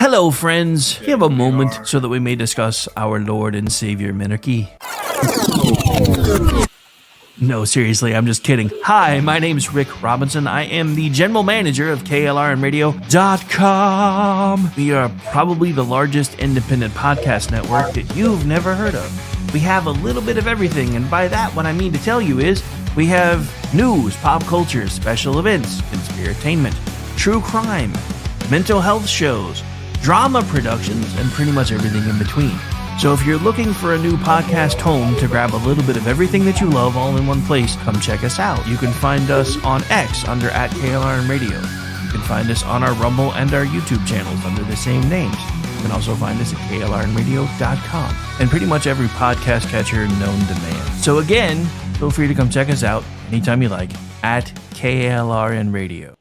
Hello, friends. You have a moment so that we may discuss our Lord and Savior Minarchy? No, seriously, I'm just kidding. Hi, my name's Rick Robinson. I am the general manager of KLRNradio.com. We are probably the largest independent podcast network that you've never heard of. We have a little bit of everything, and by that, what I mean to tell you is we have news, pop culture, special events, conspiratainment, true crime, mental health shows, drama productions, and pretty much everything in between. So if you're looking for a new podcast home to grab a little bit of everything that you love all in one place, come check us out. You can find us on X under @KLRNradio. You can find us on our Rumble and our YouTube channels under the same names. You can also find us at KLRNradio.com and pretty much every podcast catcher known to man. So again, feel free to come check us out anytime you like at KLRNradio.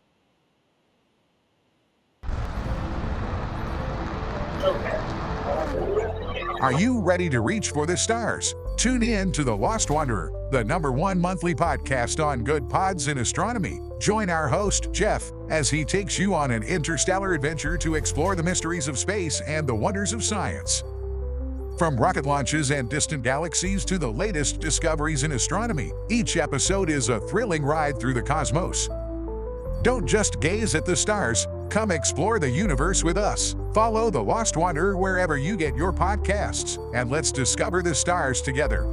Are you ready to reach for the stars? Tune in to The Lost Wanderer, the #1 monthly podcast on good pods in astronomy. Join our host, Jeff, as he takes you on an interstellar adventure to explore the mysteries of space and the wonders of science. From rocket launches and distant galaxies to the latest discoveries in astronomy, each episode is a thrilling ride through the cosmos. Don't just gaze at the stars, come explore the universe with us. Follow The Lost Wanderer wherever you get your podcasts, and let's discover the stars together.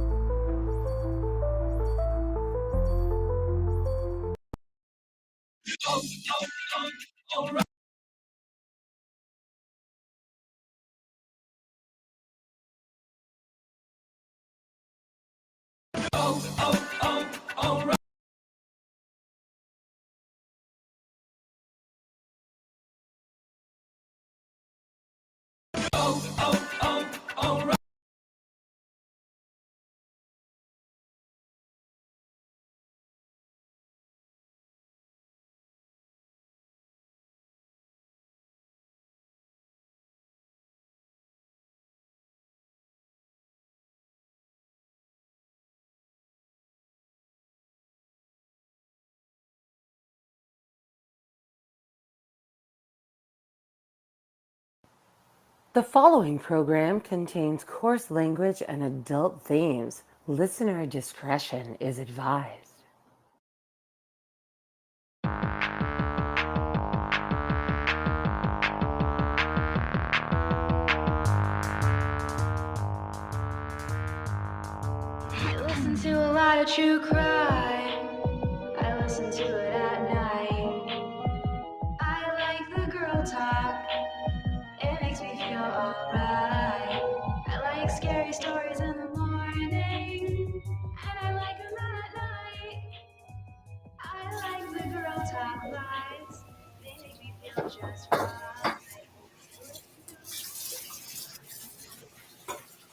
The following program contains coarse language and adult themes. Listener discretion is advised. I listen to a lot of true crime. I listen to it at night. I like the girl talk. It makes me feel alright. I like scary stories in the morning, and I like them at night. I like the girl talk lies. They make me feel just right.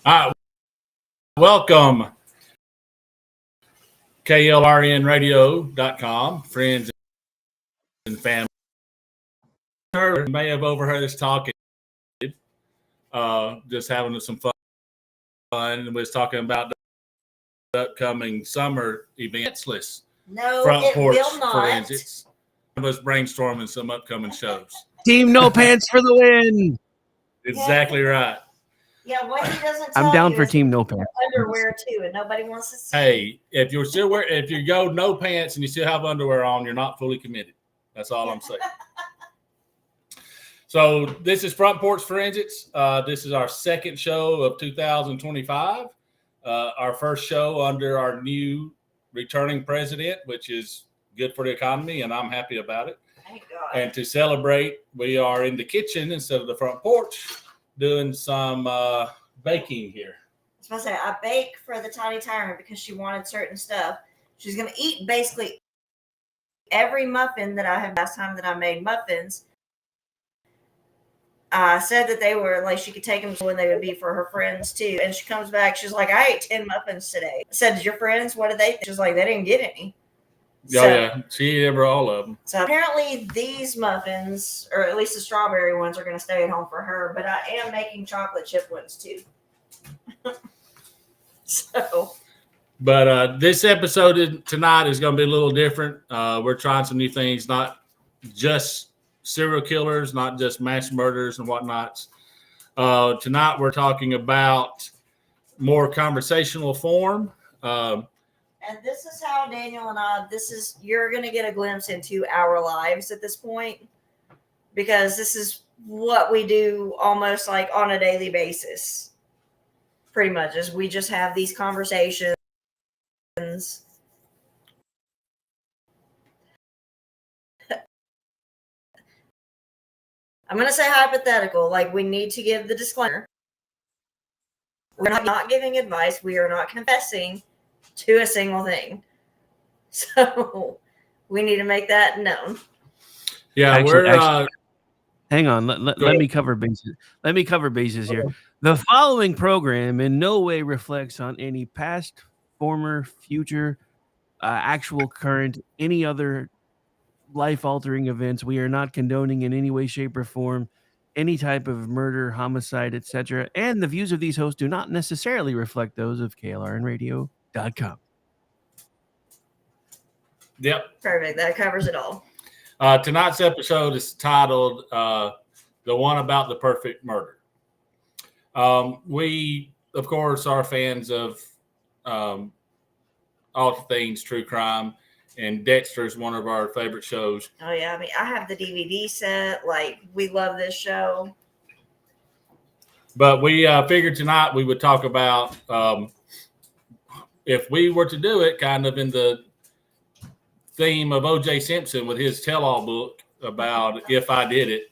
All right, welcome. KLRNradio.com, friends and family. You may have overheard us talking, just having some fun. We was talking about the upcoming summer events list. No, Front it porch will not. forensics. I was brainstorming some upcoming shows. Team No Pants for the win! Exactly right. Yeah, what he doesn't tell I'm down you for is Team No Pants. underwear too, and nobody wants to see. Hey, if you go no pants and you still have underwear on, you're not fully committed. That's all I'm saying. So this is Front Porch Forensics. This is our second show of 2025. Our first show under our new returning president, which is good for the economy, and I'm happy about it. Thank God. And to celebrate, we are in the kitchen instead of the front porch doing some baking here. I was supposed to say, I bake for the Tiny Tyrant because she wanted certain stuff. She's going to eat basically every muffin that I had last time that I made muffins. I said that they were like she could take them when they would be for her friends too. And she comes back, she's like, I ate 10 muffins today. I said, did your friends, what did they think? She's like, they didn't get any. Yeah, she ate all of them. So apparently these muffins, or at least the strawberry ones, are going to stay at home for her. But I am making chocolate chip ones too. But this episode tonight is going to be a little different. We're trying some new things, not just serial killers, not just mass murders and whatnots. Tonight we're talking about more conversational form. And this is how Daniel and I, you're going to get a glimpse into our lives at this point, because this is what we do almost like on a daily basis. Pretty much, is we just have these conversations. I'm going to say hypothetical, like we need to give the disclaimer. We're not giving advice. We are not confessing to a single thing. So we need to make that known. Yeah, actually, hang on. Let me cover bases. Let me cover bases here. The following program in no way reflects on any past, former, future, actual, current, any other life-altering events. We are not condoning in any way, shape, or form any type of murder, homicide, etc. And the views of these hosts do not necessarily reflect those of KLRNradio.com. Yep. Perfect. That covers it all. Tonight's episode is titled The One About the Perfect Murder. We, of course, are fans of all things true crime, and Dexter is one of our favorite shows. Oh, yeah. I mean, I have the DVD set. Like, we love this show. But we figured tonight we would talk about if we were to do it kind of in the theme of O.J. Simpson with his tell-all book about if I did it.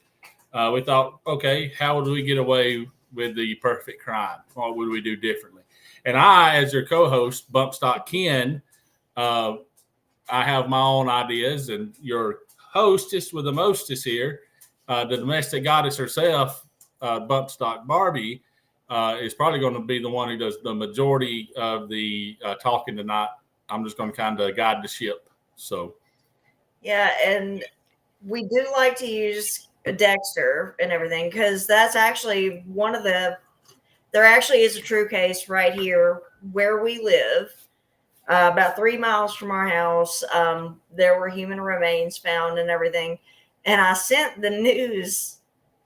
We thought, okay, how would we get away with the perfect crime? What would we do differently? And I, as your co-host, Bumpstock Ken, I have my own ideas, and your hostess with the mostest here, the domestic goddess herself, Bumpstock Barbie, is probably going to be the one who does the majority of the talking tonight. I'm just going to kind of guide the ship. So, yeah, and we do like to use Dexter and everything, because that's actually one of there actually is a true case right here where we live, about 3 miles from our house. There were human remains found and everything. And I sent the news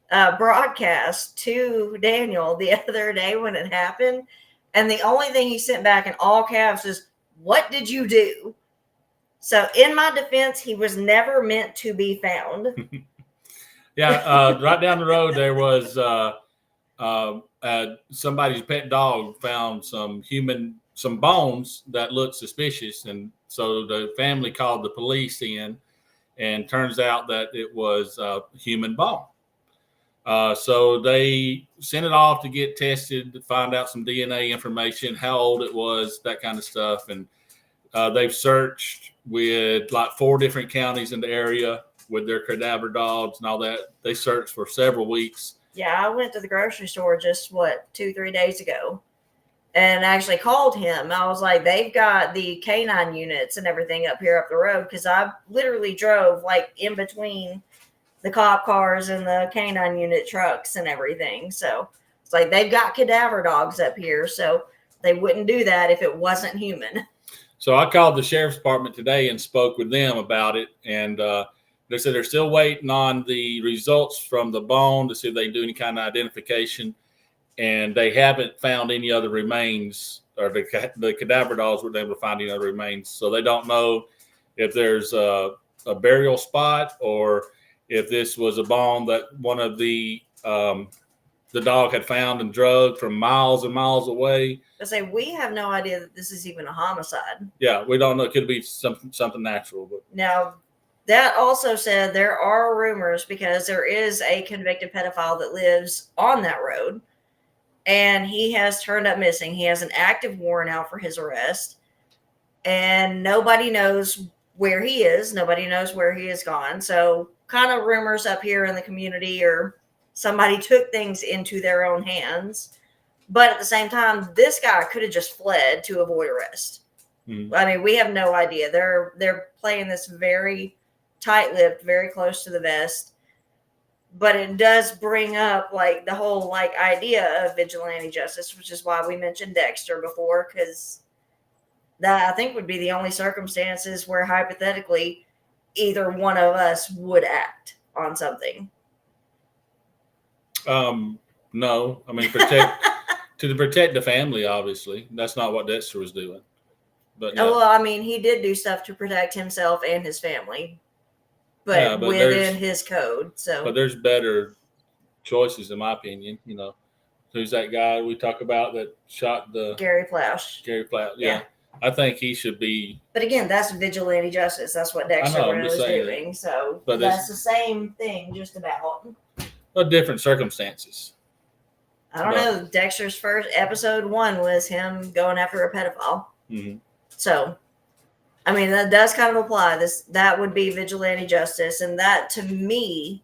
broadcast to Daniel the other day when it happened. And the only thing he sent back in all caps is, "What did you do?" So in my defense, he was never meant to be found. Yeah, right down the road there was somebody's pet dog found some bones that looked suspicious, and so the family called the police in, and turns out that it was a human bone. So they sent it off to get tested to find out some DNA information, how old it was, that kind of stuff, and they've searched with like 4 different counties in the area with their cadaver dogs and all that. They searched for several weeks. Yeah, I went to the grocery store just 2-3 days ago, and actually called him. I was like, they've got the canine units and everything up here up the road, because I literally drove like in between the cop cars and the canine unit trucks and everything. So it's like they've got cadaver dogs up here, so they wouldn't do that if it wasn't human. So I called the sheriff's department today and spoke with them about it, and they said they're still waiting on the results from the bone to see if they do any kind of identification, and they haven't found any other remains, or the cadaver dogs weren't able to find any other remains. So they don't know if there's a burial spot, or if this was a bone that one of the dog had found and drugged from miles and miles away. I say, we have no idea that this is even a homicide. Yeah, we don't know. It could be something natural. But now, that also said, there are rumors, because there is a convicted pedophile that lives on that road, and he has turned up missing. He has an active warrant out for his arrest, and nobody knows where he is. Nobody knows where he has gone. So kind of rumors up here in the community, or somebody took things into their own hands. But at the same time, this guy could have just fled to avoid arrest. Mm-hmm. I mean, we have no idea. They're playing this very tight-lipped, very close to the vest. But it does bring up like the whole like idea of vigilante justice, which is why we mentioned Dexter before, because that I think would be the only circumstances where hypothetically either one of us would act. on something. No, I mean protect the family. Obviously, that's not what Dexter was doing. But Well, I mean, he did do stuff to protect himself and his family, but within his code. So, but there's better choices, in my opinion. Who's that guy we talk about that shot the Gary Plausch? Yeah. I think he should be. But again, that's vigilante justice. That's what Dexter was doing. That. So but that's the same thing, just about. But different circumstances. I don't know. Dexter's first episode 1 was him going after a pedophile. Mm-hmm. So, I mean, that does kind of apply. That would be vigilante justice, and that to me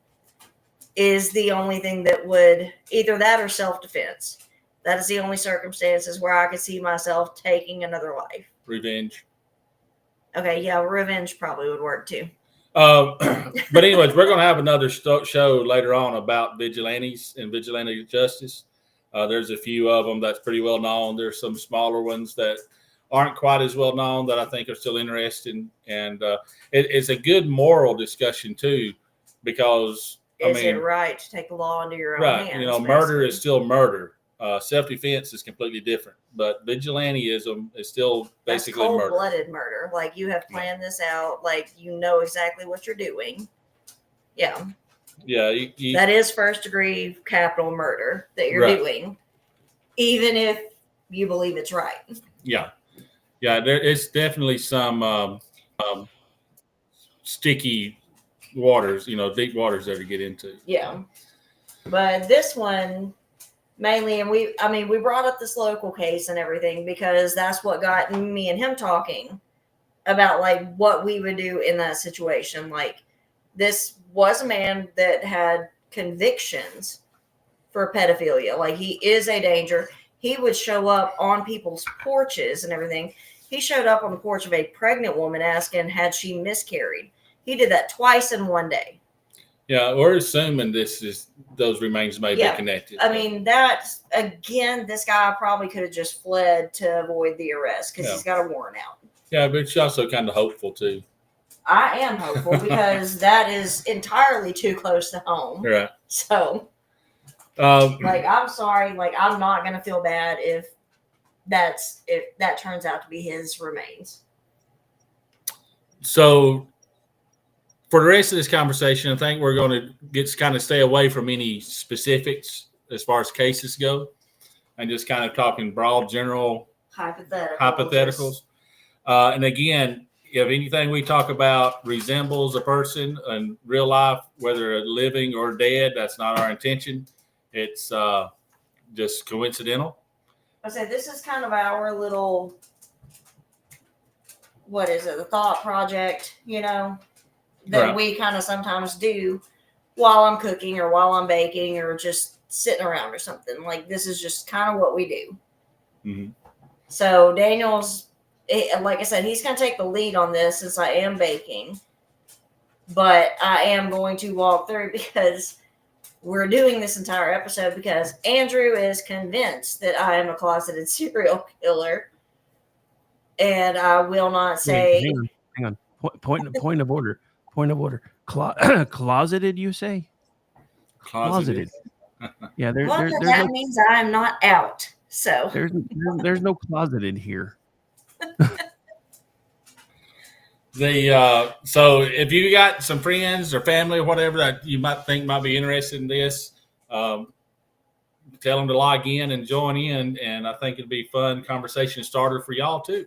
is the only thing that would either that or self-defense. That is the only circumstances where I could see myself taking another life. Revenge. Okay, yeah, revenge probably would work too. But anyways, we're going to have another show later on about vigilantes and vigilante justice. There's a few of them that's pretty well known. There's some smaller ones that aren't quite as well known that I think are still interesting. And it's a good moral discussion too, because is it right to take the law into your own hands? Murder is still murder. Self-defense is completely different, but vigilantism is still basically murder. Cold-blooded murder. Like you have planned this out. Like you know exactly what you're doing. Yeah. Yeah. That is first-degree capital murder that you're doing, even if you believe it's right. Yeah. Yeah. It's definitely some sticky waters, deep waters there to get into. Yeah. But this one mainly, and we brought up this local case and everything because that's what got me and him talking about like what we would do in that situation. Like this was a man that had convictions for pedophilia. Like he is a danger. He would show up on people's porches and everything. He showed up on the porch of a pregnant woman asking, had she miscarried? He did that twice in one day. Yeah, we're assuming those remains may be connected. I mean, that's, again, this guy probably could have just fled to avoid the arrest because he's got a warrant out. Yeah, but it's also kind of hopeful, too. I am hopeful because that is entirely too close to home. Right. So, I'm sorry. Like, I'm not going to feel bad if that turns out to be his remains. So, for the rest of this conversation, I think we're going to kind of stay away from any specifics as far as cases go and just kind of talking broad, general hypotheticals. And again, if anything we talk about resembles a person in real life, whether living or dead, that's not our intention. It's just coincidental. I say this is kind of our little, the thought project, that we kind of sometimes do while I'm cooking or while I'm baking or just sitting around or something. Like this is just kind of what we do. Mm-hmm. So Daniel's, like I said, he's going to take the lead on this since I am baking. But I am going to walk through because we're doing this entire episode because Andrew is convinced that I am a closeted serial killer. And I will not say... Hang on. Point of order. Closeted, you say? Closeted. Yeah, that means I'm not out. So there's no closeted here. So if you got some friends or family or whatever that you might think might be interested in this, tell them to log in and join in, and I think it'd be a fun conversation starter for y'all too.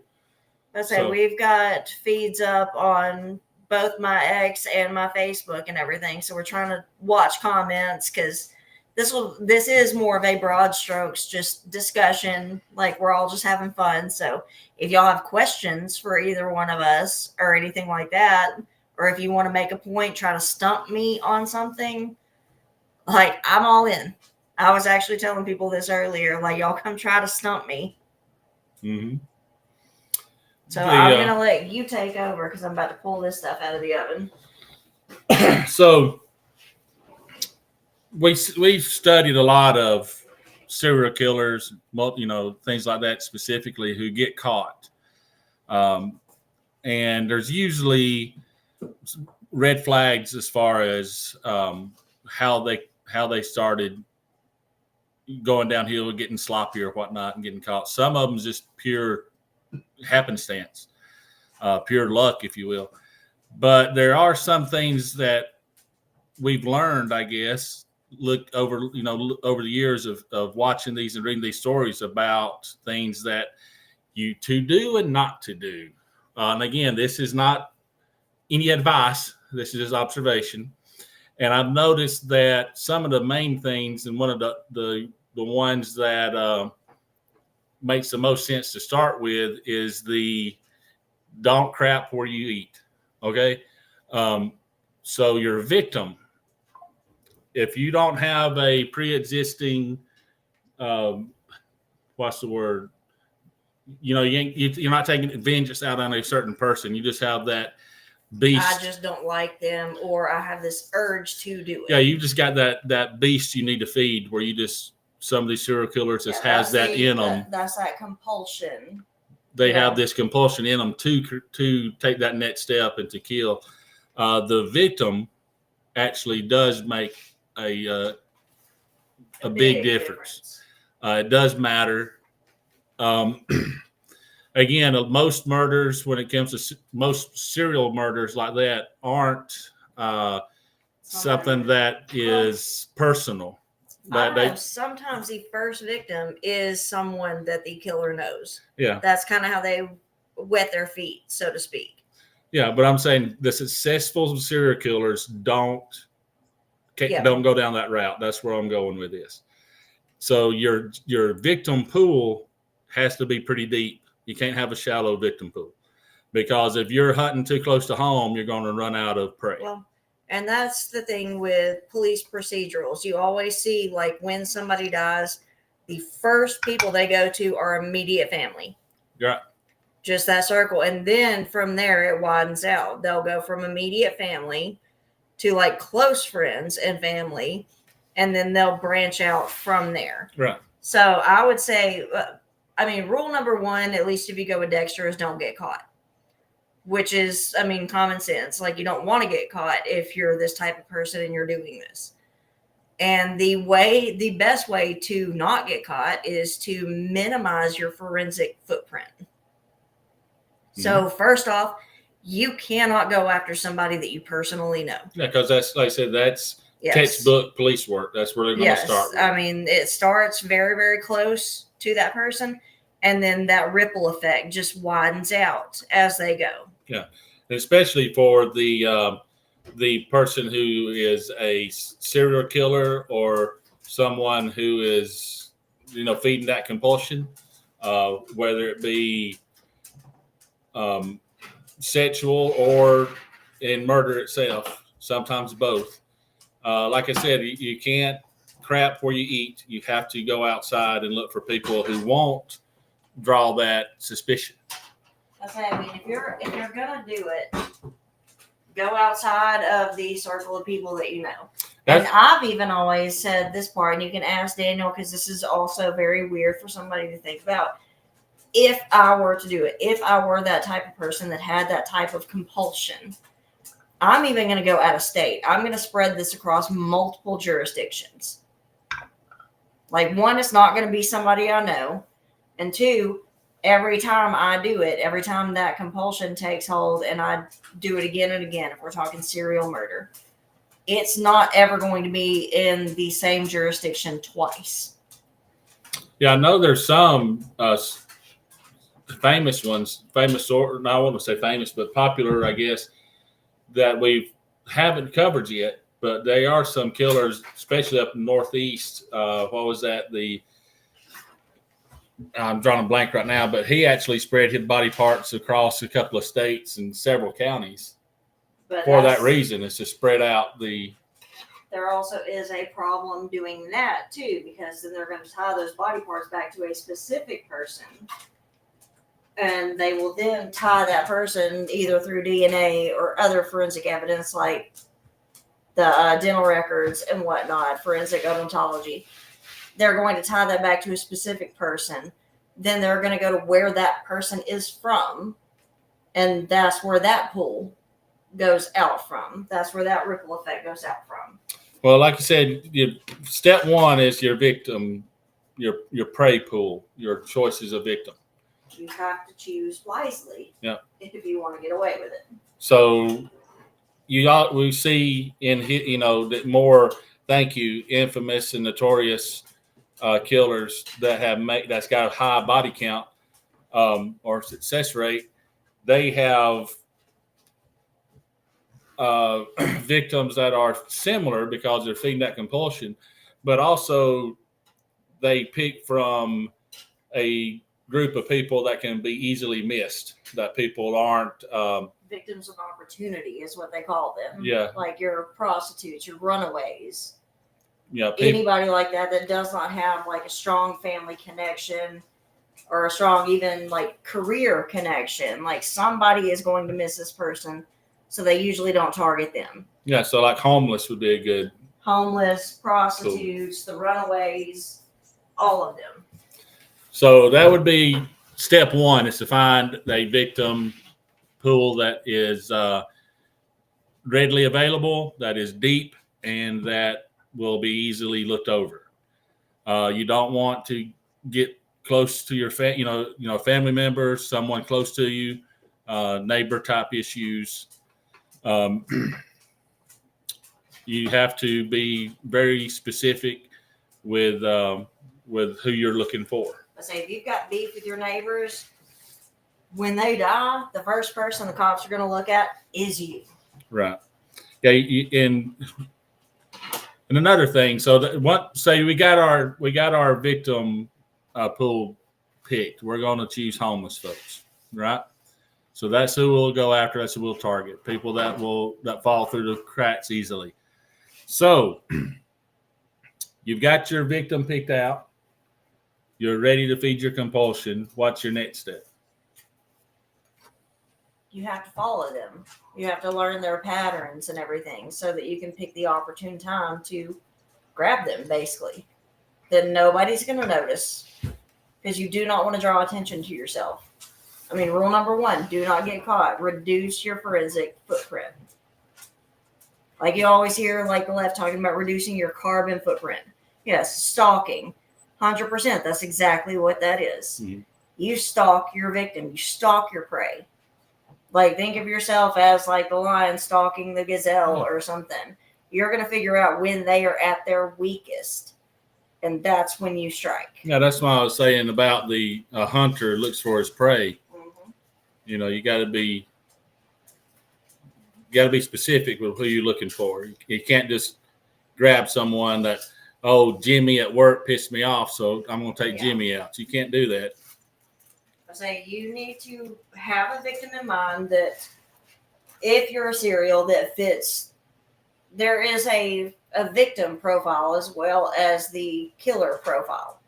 We've got feeds up on both my X and my Facebook and everything. So we're trying to watch comments because this is more of a broad strokes, just discussion. Like we're all just having fun. So if y'all have questions for either one of us or anything like that, or if you want to make a point, try to stump me on something, like I'm all in. I was actually telling people this earlier, like y'all come try to stump me. Mm-hmm. So I'm going to let you take over because I'm about to pull this stuff out of the oven. So we've studied a lot of serial killers, things like that specifically who get caught. And there's usually red flags as far as how they started going downhill, getting sloppy or whatnot, and getting caught. Some of them is just pure happenstance, pure luck, if you will. But there are some things that we've learned, I guess, over the years of watching these and reading these stories about things that you to do and not to do. And again, this is not any advice. This is just observation. And I've noticed that some of the main things, and one of the ones that makes the most sense to start with, is the don't crap where you eat. Okay. So your victim, if you don't have a pre-existing, what's the word? You're not taking vengeance out on a certain person. You just have that beast. I just don't like them, or I have this urge to do it. Yeah, you just got that beast you need to feed, where you just, some of these serial killers just has that in them. That's that compulsion. They have this compulsion in them to take that next step and to kill. The victim actually does make a big difference. It does matter. Again, most murders, when it comes to most serial murders like that, aren't something that is personal. Sometimes the first victim is someone that the killer knows. Yeah. That's kind of how they wet their feet, so to speak. Yeah, but I'm saying the successful serial killers don't go down that route. That's where I'm going with this. So your victim pool has to be pretty deep. You can't have a shallow victim pool, because if you're hunting too close to home, you're going to run out of prey. Well, and that's the thing with police procedurals. You always see, like, when somebody dies, the first people they go to are immediate family. Yeah. Just that circle. And then from there, it widens out. They'll go from immediate family to like close friends and family, and then they'll branch out from there. Right. So I would say, rule number one, at least if you go with Dexter, is don't get caught. Which is, common sense. Like, you don't want to get caught if you're this type of person and you're doing this. And the best way to not get caught is to minimize your forensic footprint. Mm-hmm. So first off, you cannot go after somebody that you personally know. Yeah, because that's, like I said, that's textbook police work. That's where they're going to start with. It starts very, very close to that person, and then that ripple effect just widens out as they go. Yeah, and especially for the person who is a serial killer or someone who is, feeding that compulsion, whether it be sexual or in murder itself, sometimes both. Like I said, you can't crap where you eat. You have to go outside and look for people who won't draw that suspicion. If you're gonna do it, go outside of the circle of people that you know. And I've even always said this part, and you can ask Daniel, because this is also very weird for somebody to think about. If I were to do it, if I were that type of person that had that type of compulsion, I'm even going to go out of state. I'm going to spread this across multiple jurisdictions. Like, one, it's not going to be somebody I know. And two, every time I do it, every time that compulsion takes hold and I do it again and again, if we're talking serial murder, it's not ever going to be in the same jurisdiction twice. Yeah, I know there's some famous ones, I don't want to say famous, but popular, I guess, that we haven't covered yet. But there are some killers, especially up in the Northeast. What was that? I'm drawing a blank right now, but he actually spread his body parts across a couple of states and several counties. But for that reason, it's to spread out the. There also is a problem doing that too, because then they're going to tie those body parts back to a specific person. And they will then tie that person either through DNA or other forensic evidence like the dental records and whatnot, forensic odontology. They're going to tie that back to a specific person. Then they're going to go to where that person is from. And that's where that pool goes out from. That's where that ripple effect goes out from. Well, like you said, step one is your victim, your prey pool, your choice as a victim. You have to choose wisely. Yeah. If you want to get away with it. So we see in that more, thank you, infamous and notorious killers that's got a high body count or success rate. They have victims that are similar because they're feeding that compulsion, but also they pick from a group of people that can be easily missed, that people aren't victims of opportunity is what they call them. Yeah. Like your prostitutes, your runaways. Yeah. Anybody like that does not have like a strong family connection or a strong even like career connection. Like somebody is going to miss this person, so they usually don't target them. Yeah. So like homeless would be a good. Homeless, prostitutes, the runaways, all of them. So that would be step one, is to find a victim pool that is readily available, that is deep, and that will be easily looked over. You don't want to get close to your family members, someone close to you, neighbor type issues. You have to be very specific with who you're looking for. I say if you've got beef with your neighbors, when they die, the first person the cops are going to look at is you. Right. Yeah. And another thing. So say we got our victim pool picked. We're going to choose homeless folks, right? So that's who we'll go after. That's who we'll target. People that fall through the cracks easily. So you've got your victim picked out. You're ready to feed your compulsion. What's your next step? You have to follow them. You have to learn their patterns and everything so that you can pick the opportune time to grab them, basically. Then nobody's going to notice because you do not want to draw attention to yourself. I mean, rule number 1, do not get caught. Reduce your forensic footprint. Like you always hear like the left talking about reducing your carbon footprint. Yes, stalking. 100%. That's exactly what that is. Mm-hmm. You stalk your victim. You stalk your prey. Like think of yourself as like the lion stalking the gazelle or something. You're going to figure out when they are at their weakest. And that's when you strike. Yeah, that's what I was saying about the hunter looks for his prey. Mm-hmm. You got to be specific with who you're looking for. You can't just grab someone that, oh, Jimmy at work pissed me off, so I'm going to take Jimmy out. You can't do that. I say you need to have a victim in mind that if you're a serial that fits, there is a victim profile as well as the killer profile.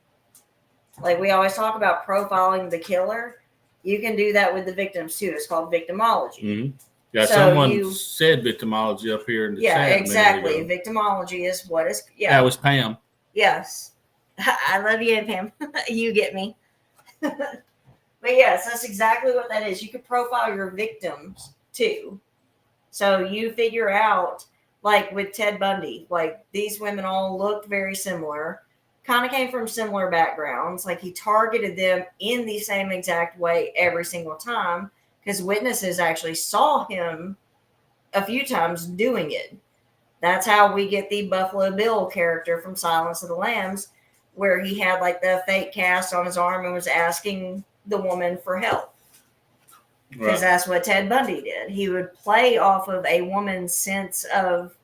Like we always talk about profiling the killer. You can do that with the victims too. It's called victimology. Mm-hmm. Yeah, so someone said victimology up here in the chat. Yeah, exactly. Victimology is what is. Yeah, that was Pam. Yes, I love you, Pam. You get me. But yes, that's exactly what that is. You can profile your victims too. So you figure out, like with Ted Bundy, like these women all looked very similar, kind of came from similar backgrounds. Like he targeted them in the same exact way every single time because witnesses actually saw him a few times doing it. That's how we get the Buffalo Bill character from Silence of the Lambs, where he had like the fake cast on his arm and was asking the woman for help. Because that's what Ted Bundy did. He would play off of a woman's sense of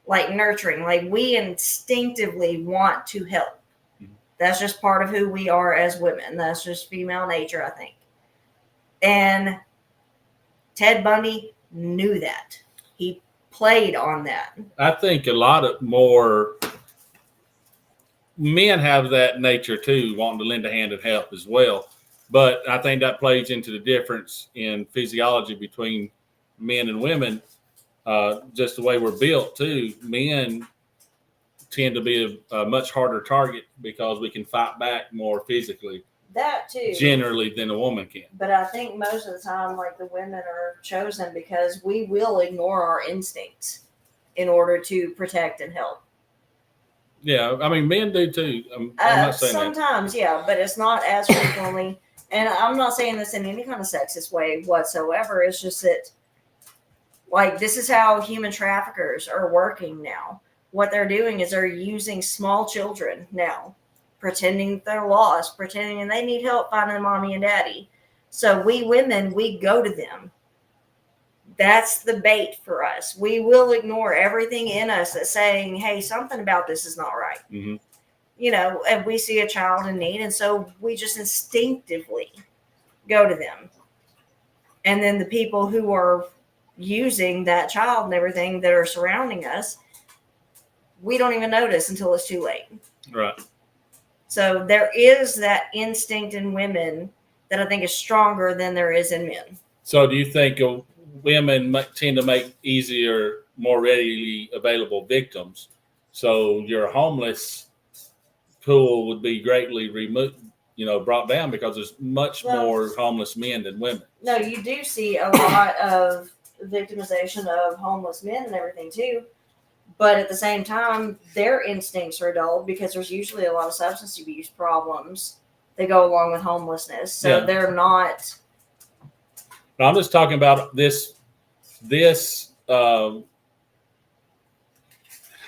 like nurturing. Like we instinctively want to help. Mm-hmm. That's just part of who we are as women. That's just female nature, I think. And Ted Bundy knew that. He played on that. I think a lot of more men have that nature too, wanting to lend a hand and help as well. But I think that plays into the difference in physiology between men and women. Just the way we're built too. Men tend to be a much harder target because we can fight back more physically That too. generally than a woman can. But I think most of the time, like, the women are chosen because we will ignore our instincts in order to protect and help. Yeah, I mean, men do too. I'm not saying sometimes, yeah, but it's not as frequently. And I'm not saying this in any kind of sexist way whatsoever. It's just that, like, this is how human traffickers are working now. What they're doing is they're using small children now, pretending they're lost, pretending they need help finding mommy and daddy. So we women, we go to them. That's the bait for us. We will ignore everything in us that's saying, hey, something about this is not right. Mm-hmm. You know, and we see a child in need, and so we just instinctively go to them. And then the people who are using that child and everything that are surrounding us, we don't even notice until it's too late. Right. So there is that instinct in women that I think is stronger than there is in men. So do you think women tend to make easier, more readily available victims? So your homeless pool would be greatly removed, brought down because there's much more homeless men than women. No, you do see a lot of victimization of homeless men and everything too. But at the same time, their instincts are dulled because there's usually a lot of substance abuse problems that go along with homelessness. So they're not. I'm just talking about this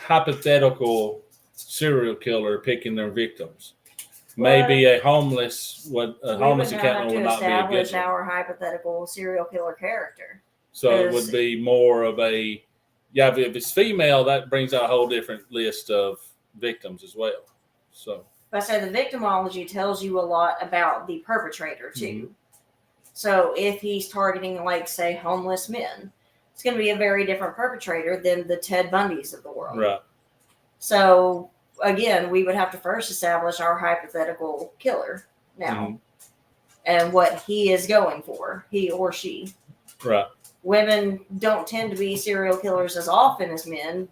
hypothetical serial killer picking their victims. Maybe a homeless encampment would not be a good one. Our hypothetical serial killer character. So it would be more of a, if it's female, that brings out a whole different list of victims as well. So I say the victimology tells you a lot about the perpetrator too. Mm-hmm. So if he's targeting, like, say, homeless men, it's going to be a very different perpetrator than the Ted Bundys of the world. Right. So again, we would have to first establish our hypothetical killer now and what he is going for, he or she. Right. Women don't tend to be serial killers as often as men,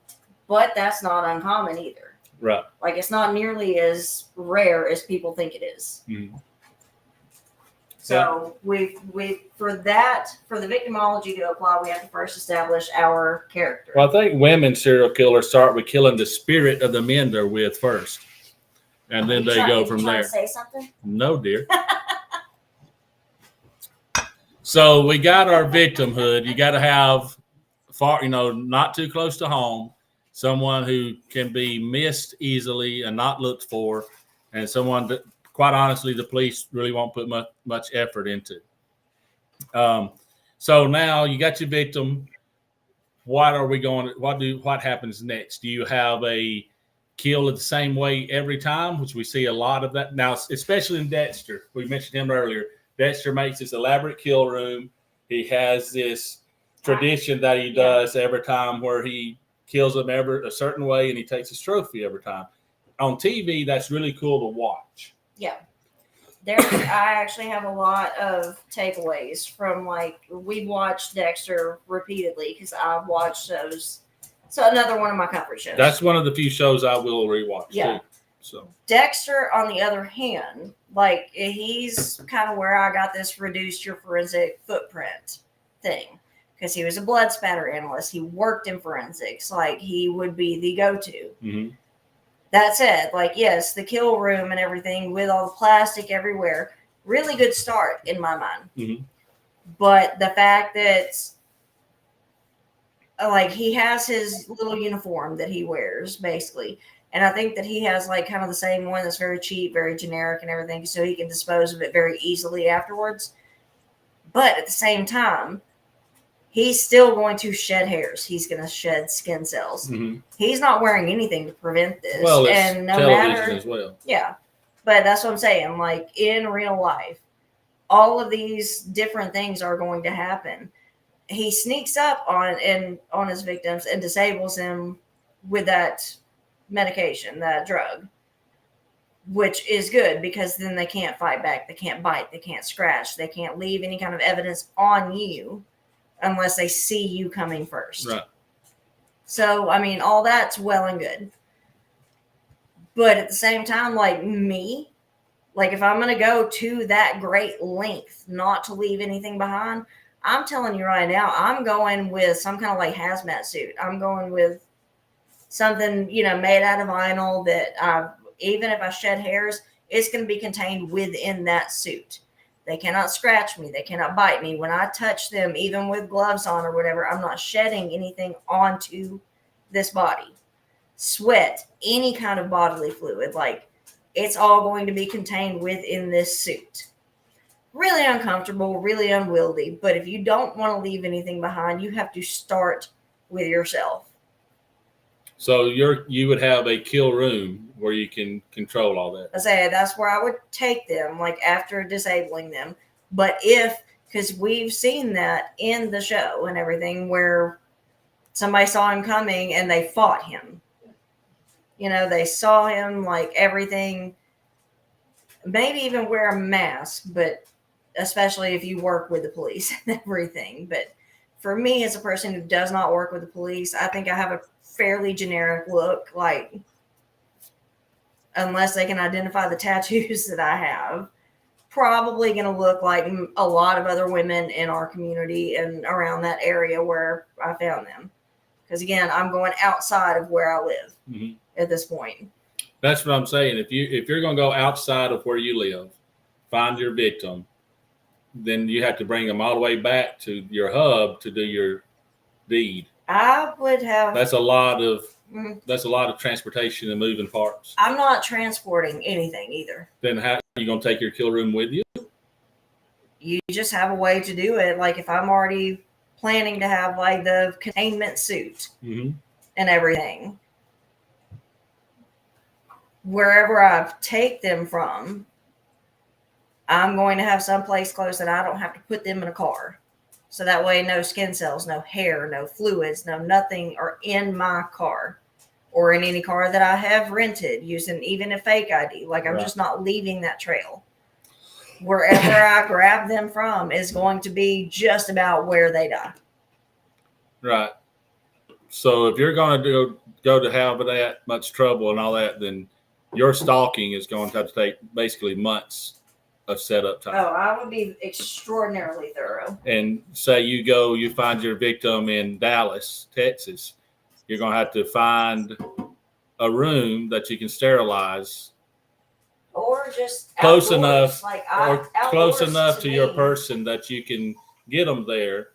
but that's not uncommon either. Right. Like, it's not nearly as rare as people think it is. Mm-hmm. So we for the victimology to apply, we have to first establish our character. Well, I think women serial killers start with killing the spirit of the men they're with first, and then they go from there. To say something? No, dear. So we got our victimhood. You got to have not too close to home, someone who can be missed easily and not looked for, and someone that, quite honestly, the police really won't put much effort into. So now you got your victim. What happens next? Do you have a kill the same way every time, which we see a lot of that now, especially in Dexter? We mentioned him earlier. Dexter makes this elaborate kill room. He has this tradition that he does every time where he kills them a certain way, and he takes his trophy every time. On TV, that's really cool to watch. Yeah. I actually have a lot of takeaways from, like, we've watched Dexter repeatedly because I've watched those. So another one of my comfort shows. That's one of the few shows I will rewatch too. So Dexter, on the other hand, like, he's kind of where I got this reduce your forensic footprint thing, because he was a blood spatter analyst. He worked in forensics. Like, he would be the go-to. Mm-hmm. That said, like, yes, the kill room and everything with all the plastic everywhere, really good start in my mind. Mm-hmm. But the fact that, like, he has his little uniform that he wears, basically. And I think that he has, like, kind of the same one that's very cheap, very generic and everything, so he can dispose of it very easily afterwards. But at the same time, he's still going to shed hairs. He's going to shed skin cells. Mm-hmm. He's not wearing anything to prevent this. Well, it's and no television matter, as well. Yeah. But that's what I'm saying. Like, in real life, all of these different things are going to happen. He sneaks up on his victims and disables them with that medication, that drug, which is good because then they can't fight back. They can't bite. They can't scratch. They can't leave any kind of evidence on you unless they see you coming first. Right. So, I mean, all that's well and good. But at the same time, like me, Like, if I'm going to go to that great length not to leave anything behind, I'm telling you right now, I'm going with some kind of like hazmat suit. I'm going with something, made out of vinyl that even if I shed hairs, it's going to be contained within that suit. They cannot scratch me. They cannot bite me. When I touch them, even with gloves on or whatever, I'm not shedding anything onto this body. Sweat, any kind of bodily fluid, like it's all going to be contained within this suit. Really uncomfortable, really unwieldy. But if you don't want to leave anything behind, you have to start with yourself. So you would have a kill room where you can control all that. I say that's where I would take them, like after disabling them. But because we've seen that in the show and everything, where somebody saw him coming and they fought him. They saw him, like everything, maybe even wear a mask, but especially if you work with the police and everything. But for me, as a person who does not work with the police, I think I have a fairly generic look, like, unless they can identify the tattoos that I have, probably going to look like a lot of other women in our community and around that area where I found them. Because again, I'm going outside of where I live at this point. That's what I'm saying. If you're going to go outside of where you live, find your victim, then you have to bring them all the way back to your hub to do your deed. I would have. That's a lot of transportation and moving parts. I'm not transporting anything either. Then how are you going to take your kill room with you? You just have a way to do it. Like if I'm already planning to have like the containment suit and everything, wherever I take them from, I'm going to have some place close that I don't have to put them in a car. So that way, no skin cells, no hair, no fluids, no nothing are in my car or in any car that I have rented using even a fake ID. Like I'm just not leaving that trail. Wherever I grab them from is going to be just about where they die. Right. So if you're going to go to have that much trouble and all that, then your stalking is going to have to take basically months of setup time. Oh, I would be extraordinarily thorough. And say you find your victim in Dallas, Texas, you're going to have to find a room that you can sterilize. Or just close outdoors. Close enough to your person that you can get them there,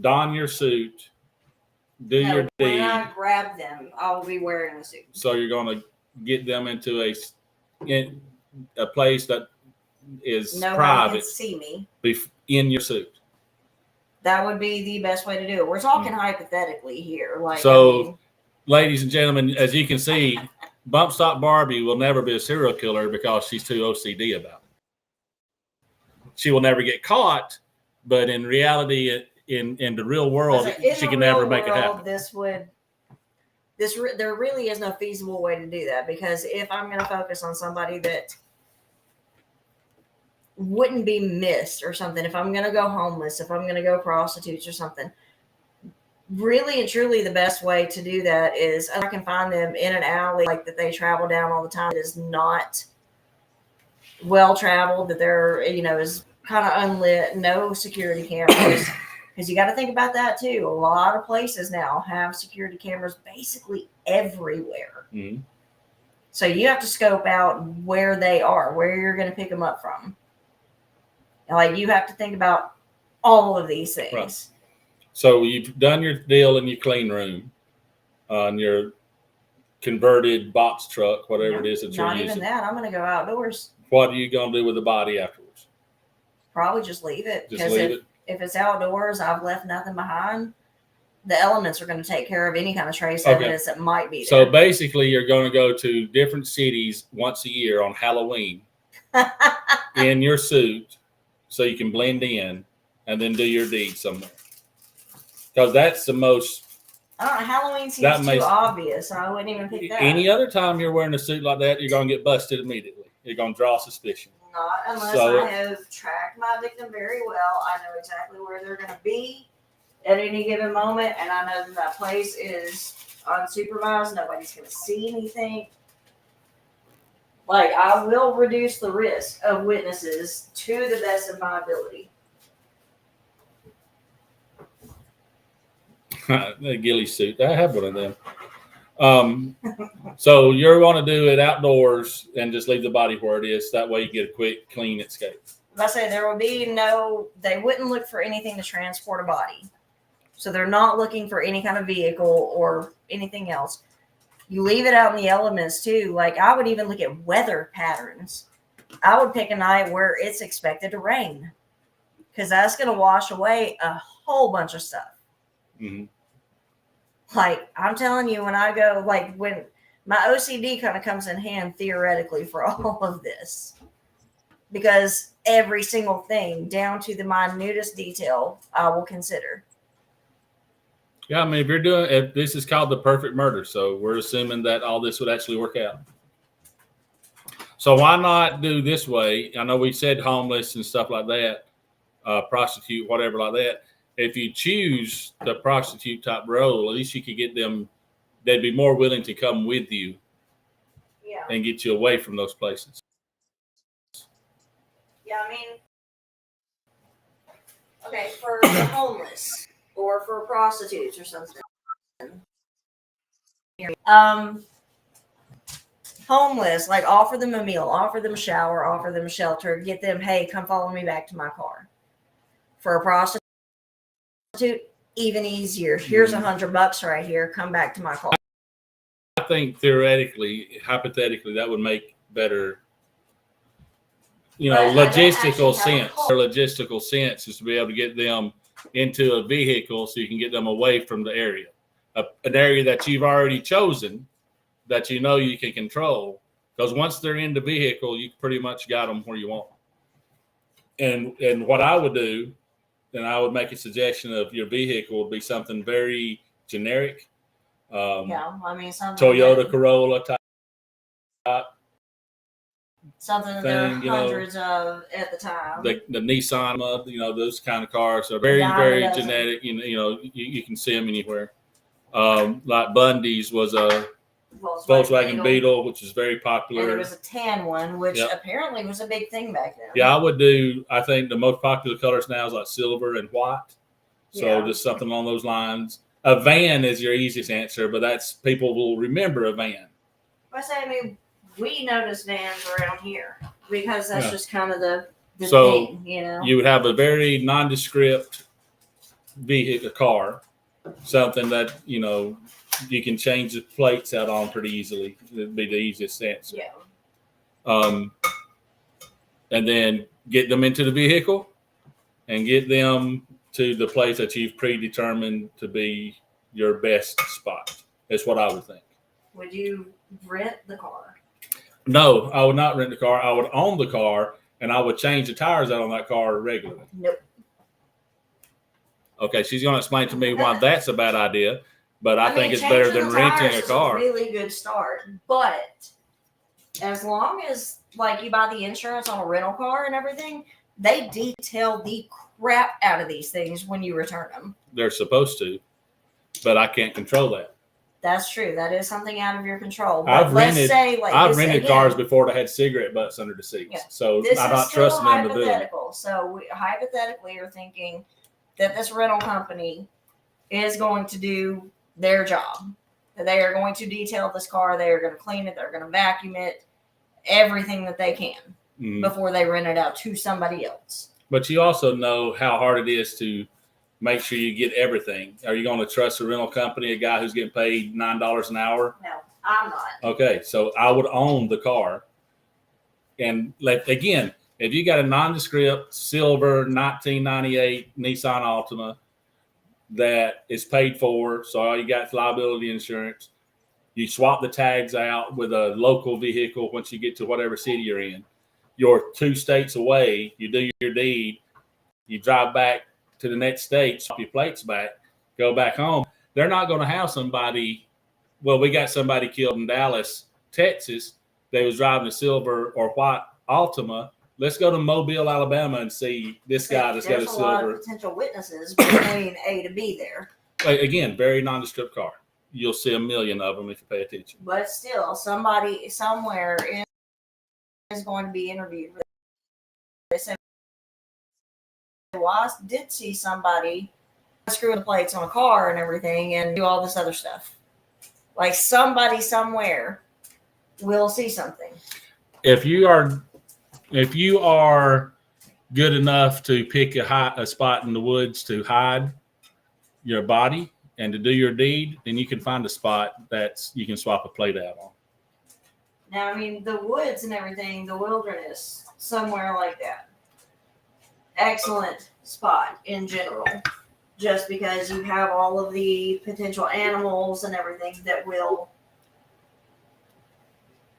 don your suit, do your deed. When I grab them, I'll be wearing a suit. So you're going to get them into a place that is nobody private. Can see me in your suit. That would be the best way to do it. We're talking hypothetically here. Ladies and gentlemen, as you can see, Bump Stock Barbie will never be a serial killer because she's too OCD about it. She will never get caught, but in reality, in the real world, she can never make it happen. There really is no feasible way to do that, because if I'm going to focus on somebody that wouldn't be missed or something, if I'm going to go homeless, if I'm going to go prostitutes or something, really and truly the best way to do that is I can find them in an alley like that they travel down all the time. It is not well traveled, that they're, is kind of unlit, no security cameras. Because you got to think about that too. A lot of places now have security cameras basically everywhere. Mm-hmm. So you have to scope out where they are, where you're going to pick them up from. Like you have to think about all of these things. Right. So you've done your deal in your clean room on your converted box truck, whatever it is that you're using. Not even that. I'm going to go outdoors. What are you going to do with the body afterwards? Probably just leave it. Just leave it. If it's outdoors, I've left nothing behind. The elements are going to take care of any kind of trace evidence that might be there. So basically, you're going to go to different cities once a year on Halloween in your suit so you can blend in and then do your deed somewhere. Because that's the most. I don't know. Halloween seems too obvious. So I wouldn't even pick that. Any other time you're wearing a suit like that, you're going to get busted immediately. You're going to draw suspicion. Not unless I have tracked my victim very well. I know exactly where they're going to be at any given moment, and I know that place is unsupervised. Nobody's going to see anything. Like, I will reduce the risk of witnesses to the best of my ability. The ghillie suit. I have one of them. So you're going to do it outdoors and just leave the body where it is. That way you get a quick, clean escape. I say there will be they wouldn't look for anything to transport a body. So they're not looking for any kind of vehicle or anything else. You leave it out in the elements too. Like, I would even look at weather patterns. I would pick a night where it's expected to rain, because that's going to wash away a whole bunch of stuff. Mm-hmm. Like, I'm telling you, when I go, like, when my OCD kind of comes in hand theoretically for all of this, because every single thing down to the minutest detail I will consider. Yeah, I mean, if this is called the perfect murder, so we're assuming that all this would actually work out. So why not do this way? I know we said homeless and stuff like that, prostitute, whatever like that. If you choose the prostitute type role, at least you could get them. They'd be more willing to come with you, and get you away from those places. Yeah, I mean, okay, for the homeless or for prostitutes or something. Homeless, like, offer them a meal, offer them a shower, offer them shelter, get them, hey, come follow me back to my car. For a prostitute, even easier. Here's $100 right here. Come back to my car. I think theoretically, hypothetically, that would make better, logistical sense. Their logistical sense is to be able to get them into a vehicle so you can get them away from the area, an area that you've already chosen, that you know you can control. Because once they're in the vehicle, you pretty much got them where you want them. And what I would do, and I would make a suggestion of your vehicle would be something very generic. Something Toyota Corolla type. Something that there are hundreds of at the time. The Nissan, those kind of cars are very, very genetic. You can see them anywhere. Like Bundy's was a Volkswagen Beetle, which is very popular. And there was a tan one, which apparently was a big thing back then. Yeah, I think the most popular colors now is like silver and white. So just something along those lines. A van is your easiest answer, but people will remember a van. We notice vans around here because that's just kind of the thing, You would have a very nondescript vehicle, car, something that, you can change the plates out on pretty easily. It'd be the easiest answer. Yeah. And then get them into the vehicle and get them to the place that you've predetermined to be your best spot. That's what I would think. Would you rent the car? No, I would not rent the car. I would own the car, and I would change the tires out on that car regularly. Nope. Okay, she's going to explain to me why that's a bad idea, but I think it's better than renting a car. Is a really good start, but as long as you buy the insurance on a rental car and everything, they detail the crap out of these things when you return them. They're supposed to, but I can't control that. That's true. That is something out of your control. But I've rented cars before that had cigarette butts under the seats, so I'm not trusting them to do it. So we hypothetically are thinking that this rental company is going to do their job. They are going to detail this car. They are going to clean it. They're going to vacuum it, everything that they can before they rent it out to somebody else. But you also know how hard it is to make sure you get everything. Are you going to trust a rental company, a guy who's getting paid $9 an hour? No, I'm not. Okay, so I would own the car. And again, if you got a nondescript silver 1998 Nissan Altima that is paid for, so all you got is liability insurance, you swap the tags out with a local vehicle once you get to whatever city you're in. You're 2 states away, you do your deed, you drive back to the next state, swap your plates back, go back home. They're not going to have somebody. Well, we got somebody killed in Dallas, Texas. They was driving a silver or white Altima. Let's go to Mobile, Alabama, and see this guy that's got a silver. There's a lot of potential witnesses between A to B there. Again, very nondescript car. You'll see a million of them if you pay attention. But still, somebody somewhere in is going to be interviewed. They said, well, I did see somebody screw the plates on a car and everything and do all this other stuff. Like somebody somewhere will see something. If you are good enough to pick a spot in the woods to hide your body and to do your deed, then you can find a spot that's you can swap a plate out on. Now, I mean, the woods and everything, the wilderness, somewhere like that. Excellent spot in general, just because you have all of the potential animals and everything that will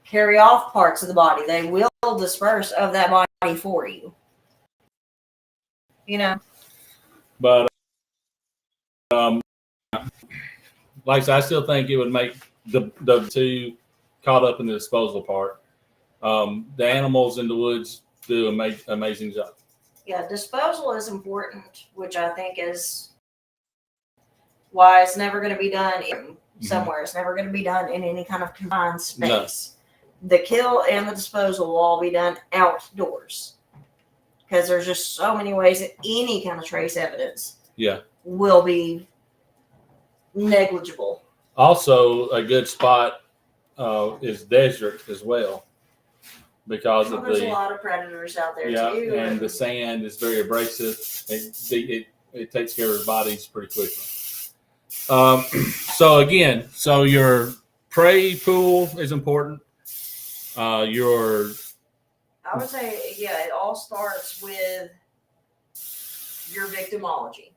carry off parts of the body. They will disperse of that body for you. You know? But like I said, I still think it would make the two caught up in the disposal part. The animals in the woods do an amazing job. Yeah, disposal is important, which I think is why it's never going to be done somewhere. Mm-hmm. It's never going to be done in any kind of confined space. No. The kill and the disposal will all be done outdoors because there's just so many ways that any kind of trace evidence will be negligible. Also, a good spot is desert as well. Because there's a lot of predators out there too. And the sand is very abrasive. It takes care of their bodies pretty quickly. So your prey pool is important. I would say, it all starts with your victimology.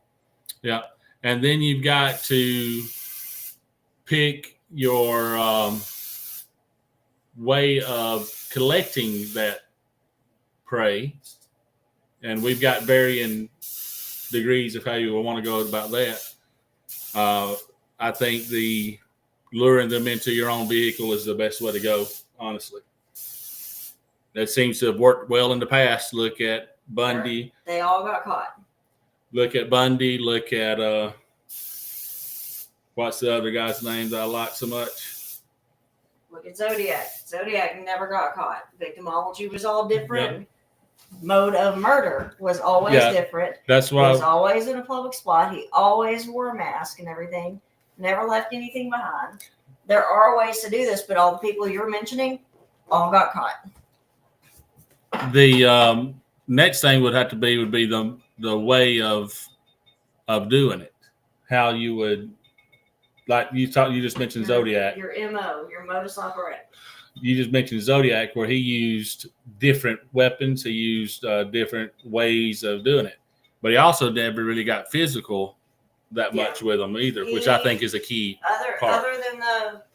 Yeah, and then you've got to pick your way of collecting that prey, and we've got varying degrees of how you want to go about that. I think the luring them into your own vehicle is the best way to go, honestly. That seems to have worked well in the past. Look at Bundy. They all got caught. Look at Bundy. Look at what's the other guy's name that I like so much? Look at Zodiac. Zodiac never got caught. Victimology was all different. Yep. Mode of murder was always different. That's why he was always in a public spot. He always wore a mask and everything. Never left anything behind. There are ways to do this, but all the people you're mentioning all got caught. The next thing would be the way of doing it. How you would. Like you just mentioned Zodiac. Your MO, your modus operandi. You just mentioned Zodiac, where he used different weapons. He used different ways of doing it. But he also never really got physical that much with them either, which I think is a key part.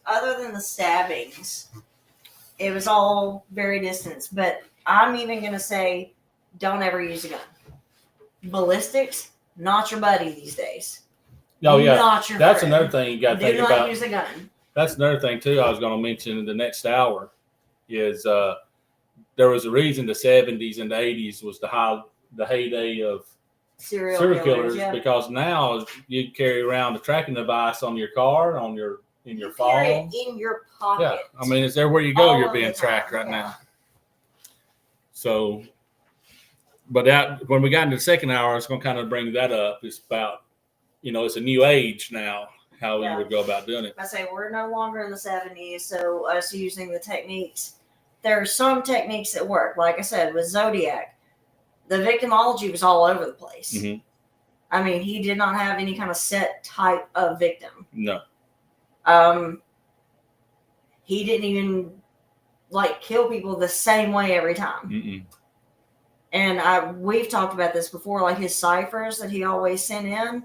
Other than the stabbings, it was all very distant. But I'm even going to say, don't ever use a gun. Ballistics, not your buddy these days. Oh yeah, that's friend. Another thing you got to think about. Do not use a gun. That's another thing too. I was going to mention in the next hour is there was a reason the 70s and the 80s was the heyday of serial killers because now you carry around a tracking device on your car, in your phone, carry it in your pocket. Yeah, I mean it's everywhere you go. You're being tracked right now. So, but when we got into the second hour, I was going to kind of bring that up. It's about. It's a new age now, how we would go about doing it. I say we're no longer in the 70s, so us using the techniques. There are some techniques that work. Like I said, with Zodiac, the victimology was all over the place. Mm-hmm. I mean, he did not have any kind of set type of victim. No. He didn't even, kill people the same way every time. Mm-mm. And we've talked about this before, like his ciphers that he always sent in.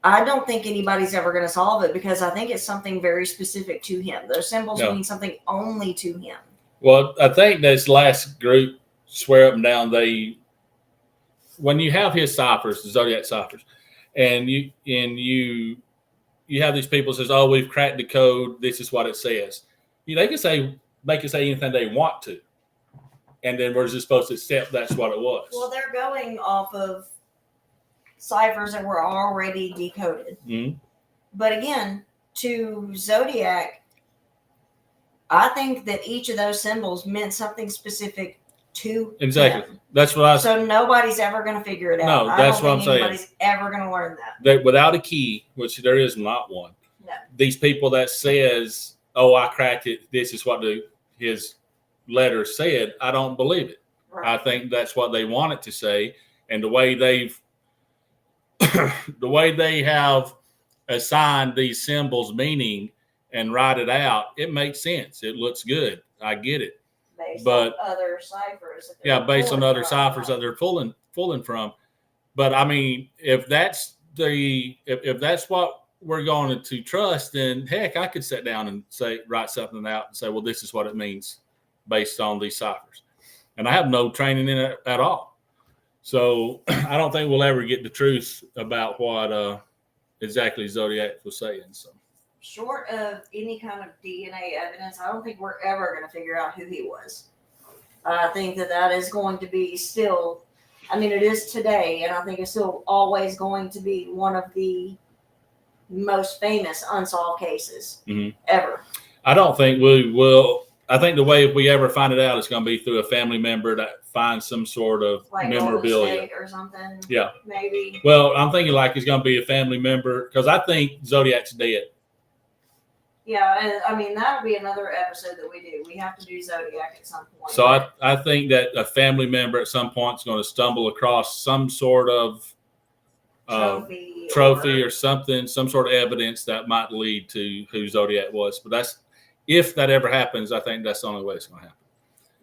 I don't think anybody's ever going to solve it because I think it's something very specific to him. Those symbols mean something only to him. Well, I think this last group swear up and down. When you have his ciphers, the Zodiac ciphers, and you have these people says, "Oh, we've cracked the code. This is what it says." They can say anything they want to, and then we're just supposed to accept that's what it was. Well, they're going off of ciphers that were already decoded. Mm-hmm. But again, to Zodiac, I think that each of those symbols meant something specific to Exactly. him. That's what I. So nobody's ever going to figure it out. No, that's I what don't I'm think saying. anybody's ever going to learn that. That without a key, which there is not one. No. These people that says, "Oh, I cracked it. This is what his letter said." I don't believe it. Right. I think that's what they want it to say, and the way they have assigned these symbols meaning and write it out, it makes sense. It looks good. I get it. Based But- on other ciphers. that Yeah, they're based on pulling other from, ciphers right? that they're pulling from. But I mean, if that's what we're going to trust, then heck, I could sit down and write something out and say, well, this is what it means based on these ciphers. And I have no training in it at all. So I don't think we'll ever get the truth about what exactly Zodiac was saying. So Short of any kind of DNA evidence, I don't think we're ever going to figure out who he was. I think that is going to be still, I mean, it is today, and I think it's still always going to be one of the most famous unsolved cases ever. I don't think we will. I think the way if we ever find it out, it's going to be through a family member that finds some sort of Like memorabilia. Golden State or something. Yeah. Maybe. Well, I'm thinking like it's going to be a family member because I think Zodiac's dead. Yeah, and I mean, that'll be another episode that we do. We have to do Zodiac at some point. So I think that a family member at some point is going to stumble across some sort of trophy or something, some sort of evidence that might lead to who Zodiac was. But if that ever happens, I think that's the only way it's going to happen.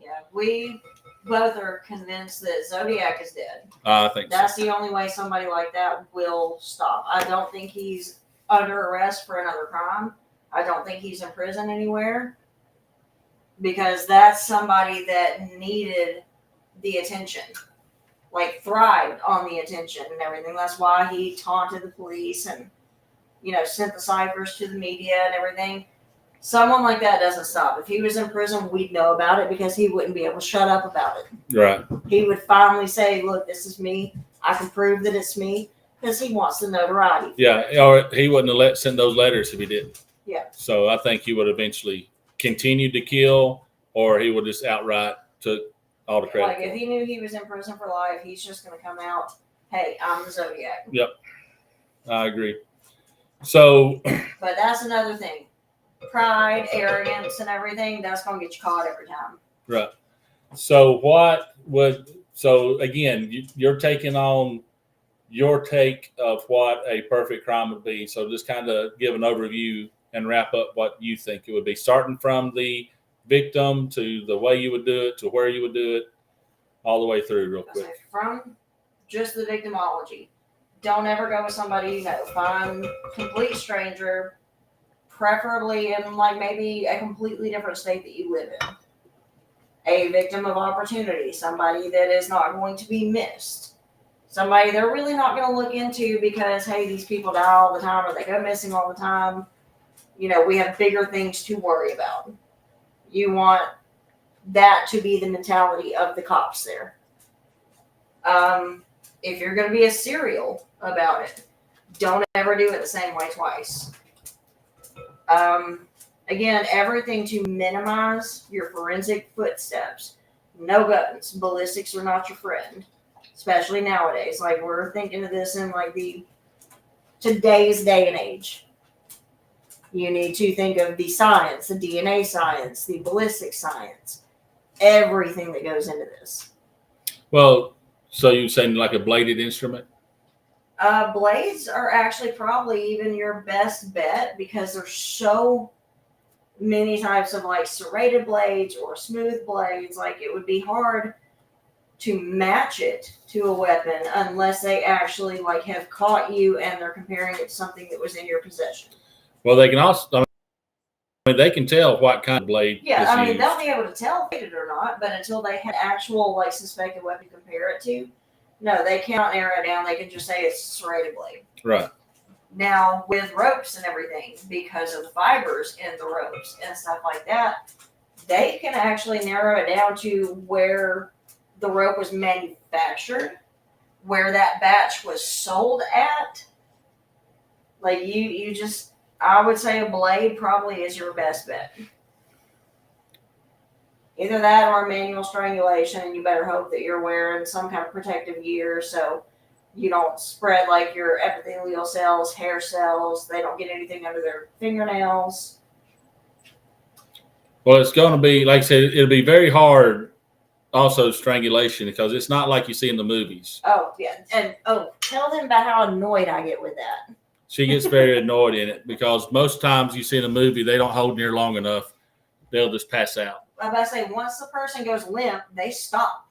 Yeah, we both are convinced that Zodiac is dead. I think That's the only way somebody like that will stop. I don't think he's under arrest for another crime. I don't think he's in prison anywhere because that's somebody that needed the attention, like thrived on the attention and everything. That's why he taunted the police and, sent the ciphers to the media and everything. Someone like that doesn't stop. If he was in prison, we'd know about it because he wouldn't be able to shut up about it. Right. He would finally say, look, this is me. I can prove that it's me because he wants the notoriety. Yeah, or he wouldn't have sent those letters if he didn't. Yeah. So I think he would eventually continue to kill, or he would just outright took all the credit. Like if he knew he was in prison for life, he's just going to come out, hey, I'm the Zodiac. Yep. I agree. So. But that's another thing. Pride, arrogance, and everything, that's going to get you caught every time. Right. So again, you're taking on your take of what a perfect crime would be. So just kind of give an overview and wrap up what you think it would be, starting from the victim to the way you would do it, to where you would do it, all the way through real quick. From just the victimology. Don't ever go with somebody you know. Find a complete stranger, preferably in like maybe a completely different state that you live in. A victim of opportunity, somebody that is not going to be missed. Somebody they're really not going to look into because, hey, these people die all the time or they go missing all the time. We have bigger things to worry about. You want that to be the mentality of the cops there. If you're going to be a serial about it, don't ever do it the same way twice. Again, everything to minimize your forensic footsteps. No guns. Ballistics are not your friend, especially nowadays. Like we're thinking of this in like today's day and age. You need to think of the science, the DNA science, the ballistic science, everything that goes into this. Well, so you're saying like a bladed instrument? Blades are actually probably even your best bet because there's so many types of like serrated blades or smooth blades. Like it would be hard to match it to a weapon unless they actually like have caught you and they're comparing it to something that was in your possession. Well, they can also, they can tell what kind of blade. Yeah, is used. they'll be able to tell if it or not, but until they had actual like suspected weapon to compare it to, no, they can't narrow it down. They can just say it's a serrated blade. Right. Now, with ropes and everything, because of the fibers in the ropes and stuff like that, they can actually narrow it down to where the rope was manufactured, where that batch was sold at. Like you just, I would say a blade probably is your best bet. Either that or manual strangulation, and you better hope that you're wearing some kind of protective gear so you don't spread like your epithelial cells, hair cells. They don't get anything under their fingernails. Well, it's going to be, like I said, it'll be very hard. Also, strangulation, because it's not like you see in the movies. Oh yeah, and tell them about how annoyed I get with that. She gets very annoyed in it because most times you see in a movie they don't hold near long enough; they'll just pass out. I'm about to say, once the person goes limp, they stop.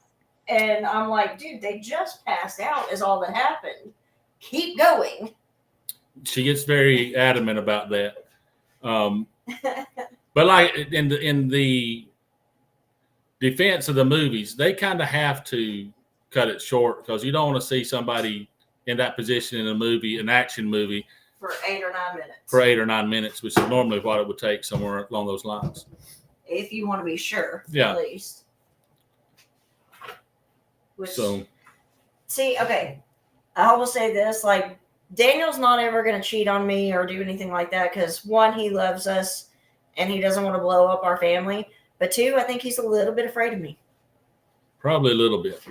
And I'm like, dude, they just passed out is all that happened. Keep going. She gets very adamant about that. But like in the defense of the movies, they kind of have to cut it short because you don't want to see somebody in that position in a movie, an action movie, For 8 or 9 minutes. for 8 or 9 minutes, which is normally what it would take somewhere along those lines. If you want to be sure, Yeah. at least. Which, So, see, okay, I will say this, like, Daniel's not ever going to cheat on me or do anything like that because, one, he loves us and he doesn't want to blow up our family. But two, I think he's a little bit afraid of me. probably a little bit.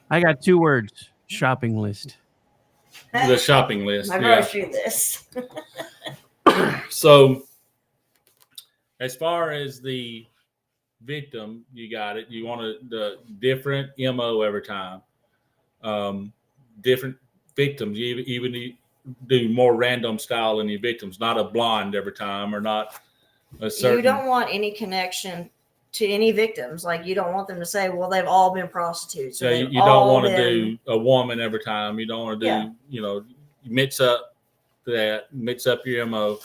I got 2 words: shopping list. The shopping list. My Yeah. grocery list. So, as far as the victim, you got it. You want the different MO every time. Different victims. You even do more random style in your victims, not a blonde every time or not a certain. You don't want any connection to any victims. Like, you don't want them to say, well, they've all been prostitutes. So you don't want to do a woman every time. You don't want to do, Yeah. you mix up mix up your MO.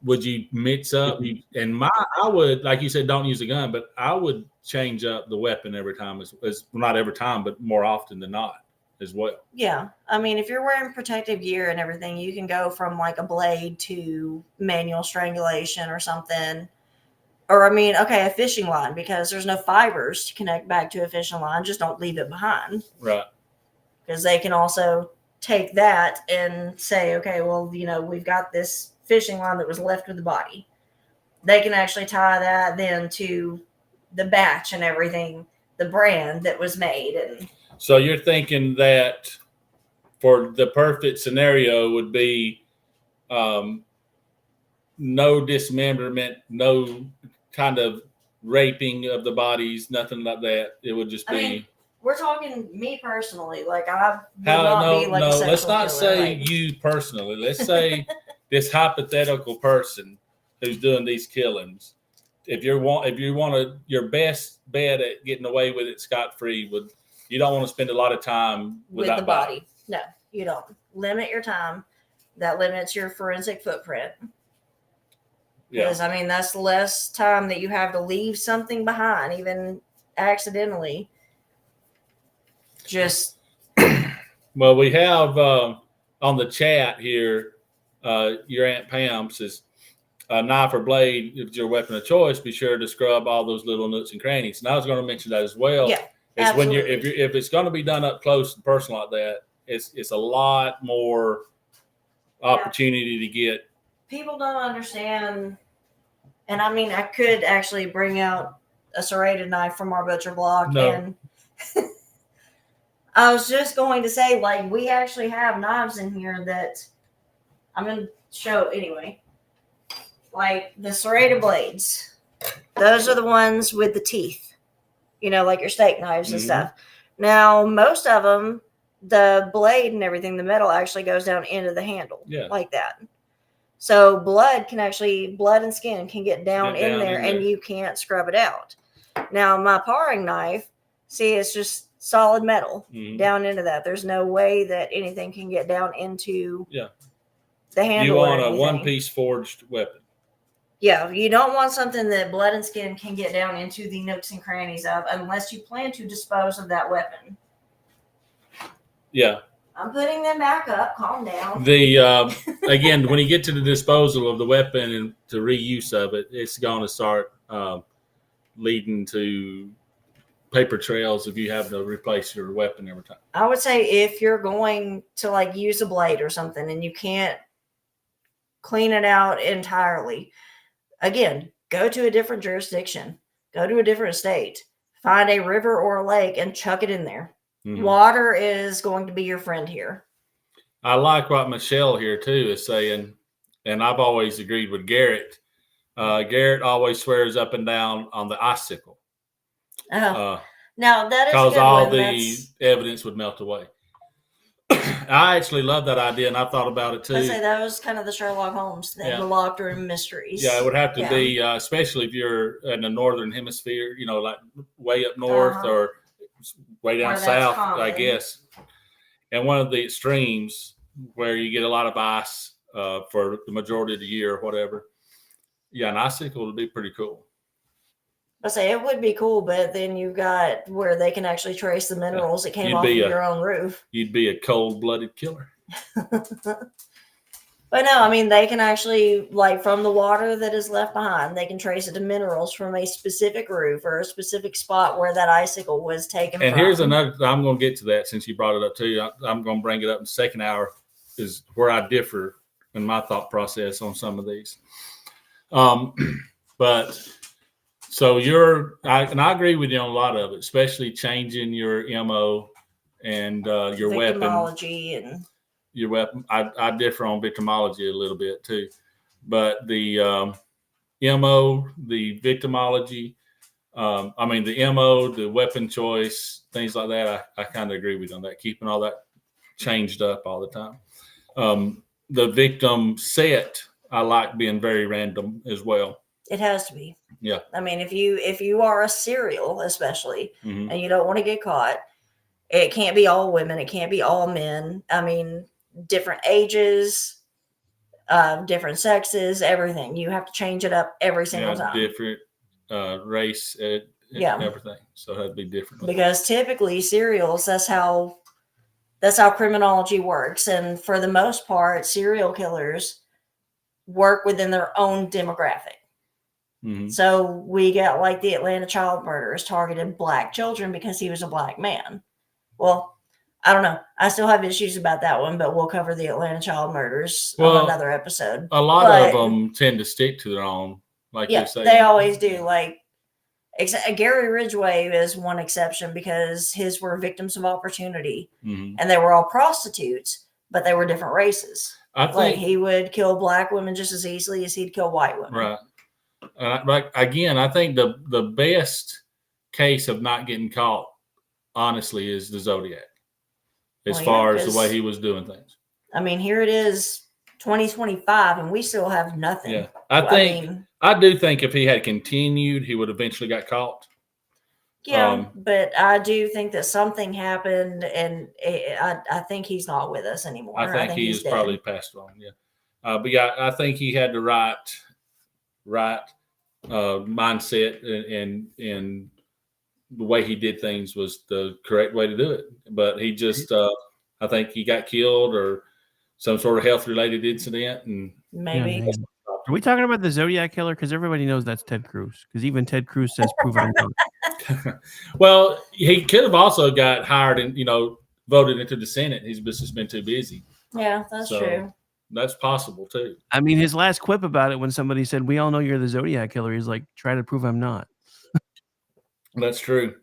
Would you mix up? I would, like you said, don't use a gun, but I would change up the weapon every time, as not every time, but more often than not as well. Yeah. I mean, if you're wearing protective gear and everything, you can go from like a blade to manual strangulation or something. Or, I mean, okay, a fishing line, because there's no fibers to connect back to a fishing line. Just don't leave it behind. Right. Because they can also take that and say, okay, well, we've got this fishing line that was left with the body. They can actually tie that then to the batch and everything, the brand that was made. And So you're thinking that for the perfect scenario would be no dismemberment, no kind of raping of the bodies, nothing like that. It would just be. I mean, we're talking me personally. Like, I would not be like a sexual let's not killer, say like, you personally. Let's say this hypothetical person who's doing these killings. If you want your best bet at getting away with it scot free, you don't want to spend a lot of time with the that body. No, you don't. Limit your time. That limits your forensic footprint. Yeah. Because, I mean, that's less time that you have to leave something behind, even accidentally. Just. Well, we have on the chat here, your Aunt Pam says, a knife or blade, if it's your weapon of choice, be sure to scrub all those little nooks and crannies. And I was going to mention that as well. Yeah, it's absolutely. when if it's going to be done up close and personal like that, it's a lot more opportunity to get. People don't understand. And I mean, I could actually bring out a serrated knife from our butcher block. No. And I was just going to say, like, we actually have knives in here that I'm going to show anyway. Like the serrated blades. Those are the ones with the teeth, like your steak knives and stuff. Now, most of them, the blade and everything, the metal actually goes down into the handle like that. So blood and skin can get down in there and you can't scrub it out. Now, my paring knife, see, it's just solid metal down into that. There's no way that anything can get down into the handle. You want a one-piece forged weapon. Yeah, you don't want something that blood and skin can get down into the nooks and crannies of unless you plan to dispose of that weapon. Yeah. I'm putting them back up. Calm down. Again, when you get to the disposal of the weapon and to reuse of it, it's going to start leading to paper trails if you have to replace your weapon every time. I would say if you're going to use a blade or something and you can't clean it out entirely, again, go to a different jurisdiction, go to a different state, find a river or a lake and chuck it in there. Water is going to be your friend here. I like what Michelle here too is saying, and I've always agreed with Garrett. Garrett always swears up and down on the icicle. Now that is because a good all one. the evidence would melt away. I actually love that idea, and I've thought about it too. I say that was kind of the Sherlock Holmes thing, the locked room mysteries. Yeah, it would have to be, especially if you're in the northern hemisphere, like way up north or way down south, I guess. And one of the extremes where you get a lot of ice for the majority of the year or whatever. Yeah, an icicle would be pretty cool. I say it would be cool, but then you've got where they can actually trace the minerals that came off of your own roof. You'd be a cold-blooded killer. But no, I mean, they can actually, like, from the water that is left behind, they can trace it to minerals from a specific roof or a specific spot where that icicle was taken from. And here's another, I'm going to get to that since you brought it up too. I'm going to bring it up in the second hour, is where I differ in my thought process on some of these. But so and I agree with you on a lot of it, especially changing your MO and your weapon. And your weapon. I differ on victimology a little bit too, but the MO, the victimology, the MO, the weapon choice, things like that, I kind of agree with you on that, keeping all that changed up all the time. The victim set, I like being very random as well. It has to be. Yeah. I mean, if you are a serial, especially, and you don't want to get caught, it can't be all women. It can't be all men. I mean, different ages, different sexes, everything. You have to change it up every single time. Different race, everything. So it had to be different. Because typically serials, that's how criminology works. And for the most part, serial killers work within their own demographic. So we get like the Atlanta child murderers targeted Black children because he was a Black man. Well, I don't know. I still have issues about that one, but we'll cover the Atlanta child murders on another episode. A lot of them tend to stick to their own, like you say. They always do. Like Gary Ridgway is one exception because his were victims of opportunity, and they were all prostitutes, but they were different races. I think he would kill Black women just as easily as he'd kill white women. Right. Again, I think the best case of not getting caught, honestly, is the Zodiac. As far as the way he was doing things. I mean, here it is, 2025, and we still have nothing. Yeah, I do think if he had continued, he would eventually got caught. Yeah, but I do think that something happened, and I think he's not with us anymore. I think he's probably passed on. Yeah, but yeah, I think he had the right mindset, and the way he did things was the correct way to do it. But he just, I think he got killed or some sort of health-related incident. And maybe. Yeah, are we talking about the Zodiac killer? Because everybody knows that's Ted Cruz. Because even Ted Cruz says prove it or not. Well, he could have also got hired and, voted into the Senate. He's just been too busy. Yeah, that's true. That's possible, too. I mean, his last quip about it when somebody said, we all know you're the Zodiac killer, he's like, try to prove I'm not. That's true.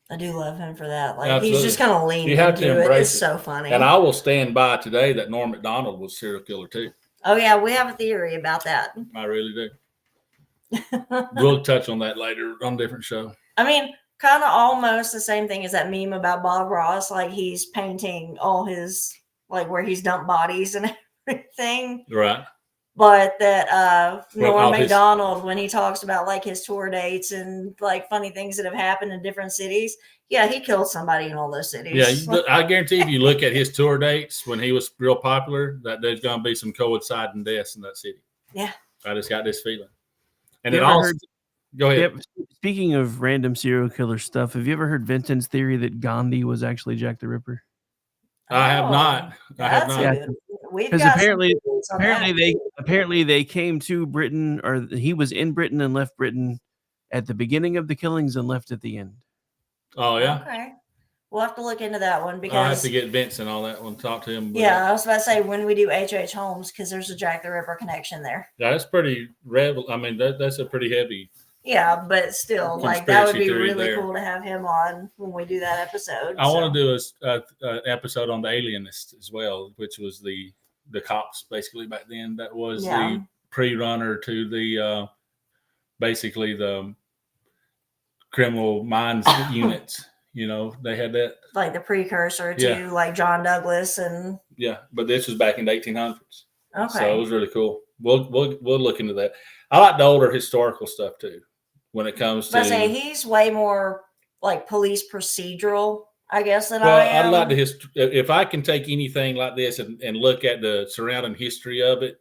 I do love him for that. Like Absolutely. He's just kind of leaning you have into to embrace it. It's so funny. And I will stand by today that Norm Macdonald was a serial killer too. Oh yeah, we have a theory about that. I really do. We'll touch on that later on a different show. I mean, kind of almost the same thing as that meme about Bob Ross. Like he's painting all his, like where he's dumped bodies and everything. Right. But that Norm Macdonald, when he talks about like his tour dates and like funny things that have happened in different cities, yeah, he killed somebody in all those cities. Yeah, I guarantee if you look at his tour dates when he was real popular, that there's going to be some coinciding deaths in that city. Yeah. I just got this feeling. And it also, go ahead. Speaking of random serial killer stuff, have you ever heard Vincent's theory that Gandhi was actually Jack the Ripper? I have not. Because apparently they came to Britain, or he was in Britain and left Britain at the beginning of the killings and left at the end. Oh yeah. Okay. We'll have to look into that one I'll have because to get Vince and all that one, talk to him. yeah, I was about to say when we do H.H. Holmes, because there's a Jack the Ripper connection there. Yeah, that's pretty I mean, that's a pretty heavy. Yeah, but still, like that would Conspiracy be theory really there. cool to have him on when we do that episode. I want to do a episode on the Alienist as well, which was the cops basically back then. That was the pre-runner to the basically the criminal minds units. You know, they had that like the precursor to like John Douglas and but this was back in the 1800s. Okay, So it was really cool. We'll look into that. I like the older historical stuff too. When it comes to, I say he's way more like police procedural, I guess, than I am. I'd like to if I can take anything like this and look at the surrounding history of it.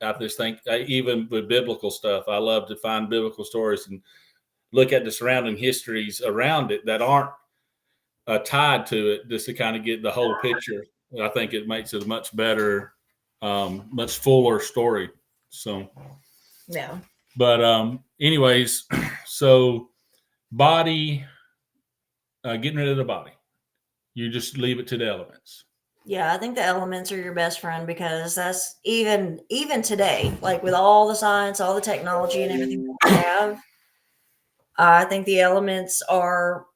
I just think even with biblical stuff, I love to find biblical stories and look at the surrounding histories around it that aren't tied to it, just to kind of get the whole picture. I think it makes it a much better, much fuller story. So, yeah. But anyways, so body, getting rid of the body. You just leave it to the elements. Yeah, I think the elements are your best friend because that's even today, like with all the science, all the technology and everything that we have, I think the elements are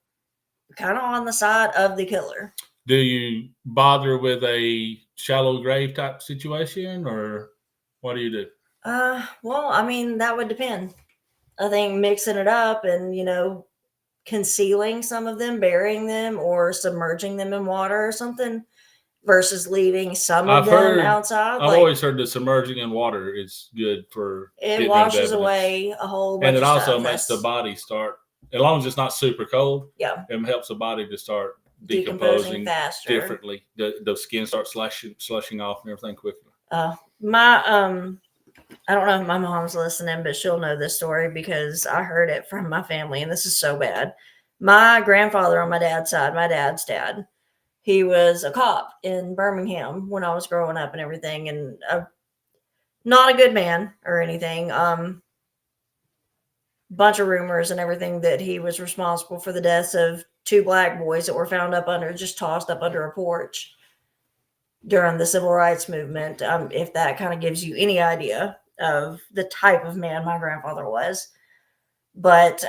kind of on the side of the killer. Do you bother with a shallow grave type situation, or what do you do? Well, I mean, that would depend. I think mixing it up and, concealing some of them, burying them, or submerging them in water or something versus leaving some of them outside. I've always heard that submerging in water is good for it washes away a whole bunch and it of also stuff. makes the body start, as long as it's not super cold. Yeah, it helps the body to start decomposing faster, differently. The skin starts slushing off and everything quickly. I don't know if my mom's listening, but she'll know this story because I heard it from my family, and this is so bad. My grandfather on my dad's side, my dad's dad, he was a cop in Birmingham when I was growing up and everything, and not a good man or anything. Bunch of rumors and everything that he was responsible for the deaths of 2 black boys that were found tossed up under a porch during the civil rights movement. If that kind of gives you any idea of the type of man my grandfather was. But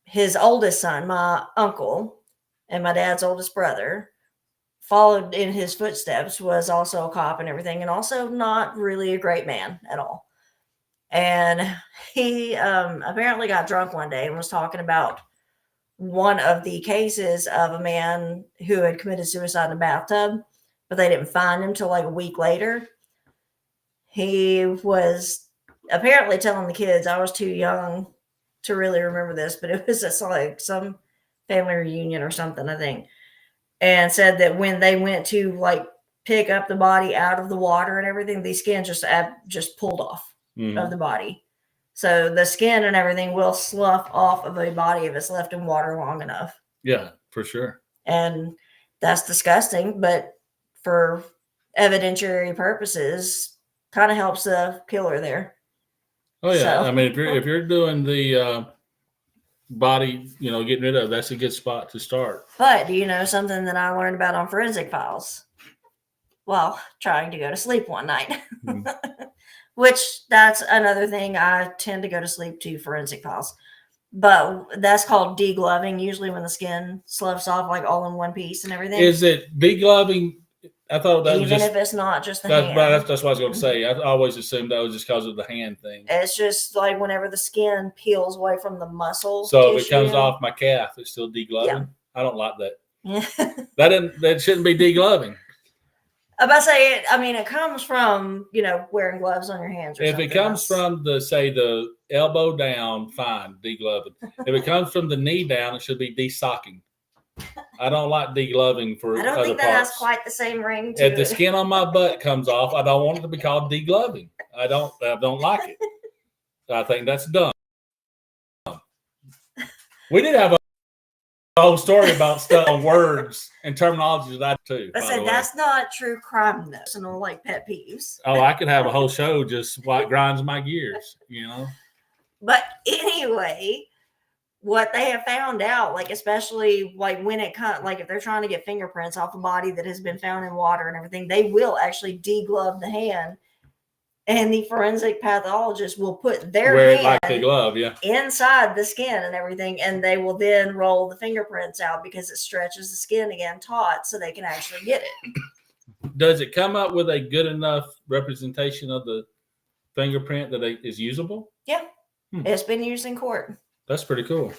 his oldest son, my uncle, and my dad's oldest brother followed in his footsteps, was also a cop and everything, and also not really a great man at all. And he apparently got drunk one day and was talking about one of the cases of a man who had committed suicide in a bathtub, but they didn't find him till like a week later. He was apparently telling the kids, I was too young to really remember this, but it was just like some family reunion or something, I think, and said that when they went to like pick up the body out of the water and everything, the skin just pulled off of the body. So the skin and everything will slough off of a body if it's left in water long enough. Yeah, for sure. And that's disgusting, but for evidentiary purposes, kind of helps the killer there. Oh yeah, so, I mean, if you're doing the body, getting rid of, that's a good spot to start. But do you know something that I learned about on Forensic Files? Well, trying to go to sleep one night, which that's another thing. I tend to go to sleep to Forensic Files, but that's called degloving. Usually, when the skin sloughs off, like all in one piece and everything. Is it degloving? I thought that even was just, if it's not just the hand. That's what I was going to say. I always assumed that was just because of the hand thing. It's just like whenever the skin peels away from the muscle. So if it comes off my calf, it's still degloving. Yeah. I don't like that. That shouldn't be degloving. I'm about to say it. I mean, it comes from wearing gloves on your hands. Or if it comes from the elbow down, fine, degloving. If it comes from the knee down, it should be desocking. I don't like degloving for other parts. I don't think that has quite the same ring to it. If the skin on my butt comes off, I don't want it to be called degloving. I don't like it. I think that's dumb. We did have a whole story about stuff on words and terminology that too. I said that's not true crime though. So no like pet peeves. Oh, I could have a whole show just what grinds my gears, But anyway, what they have found out, like especially like when it comes, like if they're trying to get fingerprints off a body that has been found in water and everything, they will actually deglove the hand, and the forensic pathologist will put their Wear it hand like the glove, yeah. inside the skin and everything, and they will then roll the fingerprints out because it stretches the skin again taut so they can actually get it. Does it come up with a good enough representation of the fingerprint that is usable? Yeah, it's been used in court. That's pretty cool.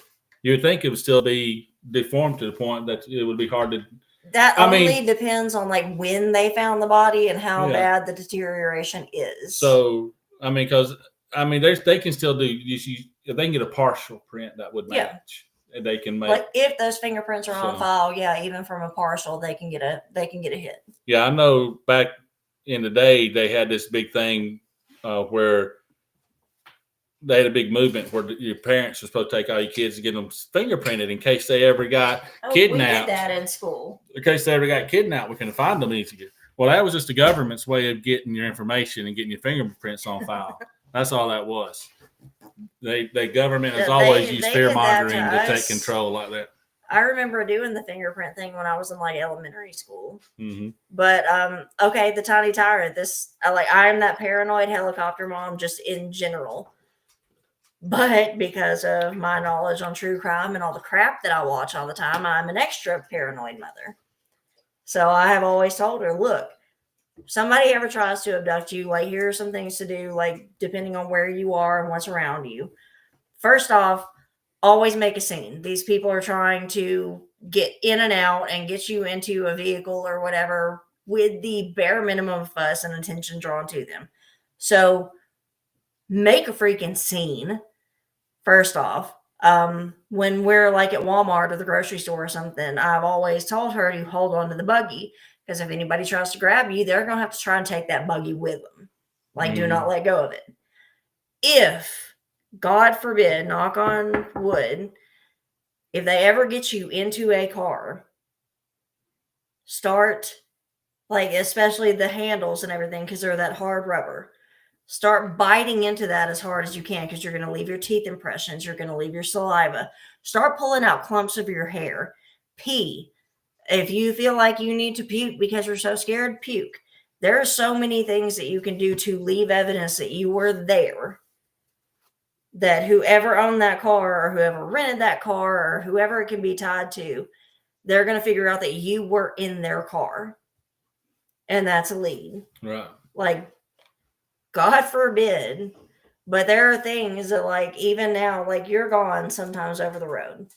You would think it would still be deformed to the point that it would be hard to. That only depends on like when they found the body and how Yeah. bad the deterioration is. So I mean, because I mean, they can still do. If they can get a partial print, that would match. And they can make. Like if those fingerprints are on file, yeah, even from a partial, they can get a hit. Yeah, I know. Back in the day, they had this big thing where they had a big movement where your parents were supposed to take all your kids and get them fingerprinted in case they ever got kidnapped. We did that in school. In case they ever got kidnapped, we can find them easier. Well, that was just the government's way of getting your information and getting your fingerprints on file. That's all that was. The government has always used fear mongering to take control like that. I remember doing the fingerprint thing when I was in like elementary school. Mm-hmm. But okay, the Tiny Tyrant. I am that paranoid helicopter mom just in general. But because of my knowledge on true crime and all the crap that I watch all the time, I'm an extra paranoid mother. So I have always told her, look, if somebody ever tries to abduct you, like here are some things to do, like depending on where you are and what's around you. First off, always make a scene. These people are trying to get in and out and get you into a vehicle or whatever with the bare minimum of fuss and attention drawn to them. So make a freaking scene. First off, when we're like at Walmart or the grocery store or something, I've always told her to hold on to the buggy because if anybody tries to grab you, they're going to have to try and take that buggy with them. Like, do not let go of it. If, God forbid, knock on wood, if they ever get you into a car, start, like, especially the handles and everything, because they're that hard rubber. Start biting into that as hard as you can because you're going to leave your teeth impressions. You're going to leave your saliva. Start pulling out clumps of your hair. Pee. If you feel like you need to puke because you're so scared, puke. There are so many things that you can do to leave evidence that you were there. That whoever owned that car or whoever rented that car or whoever it can be tied to, they're going to figure out that you were in their car. And that's a lead. Right. Like, God forbid, but there are things that, like, even now, like, you're gone sometimes over the road,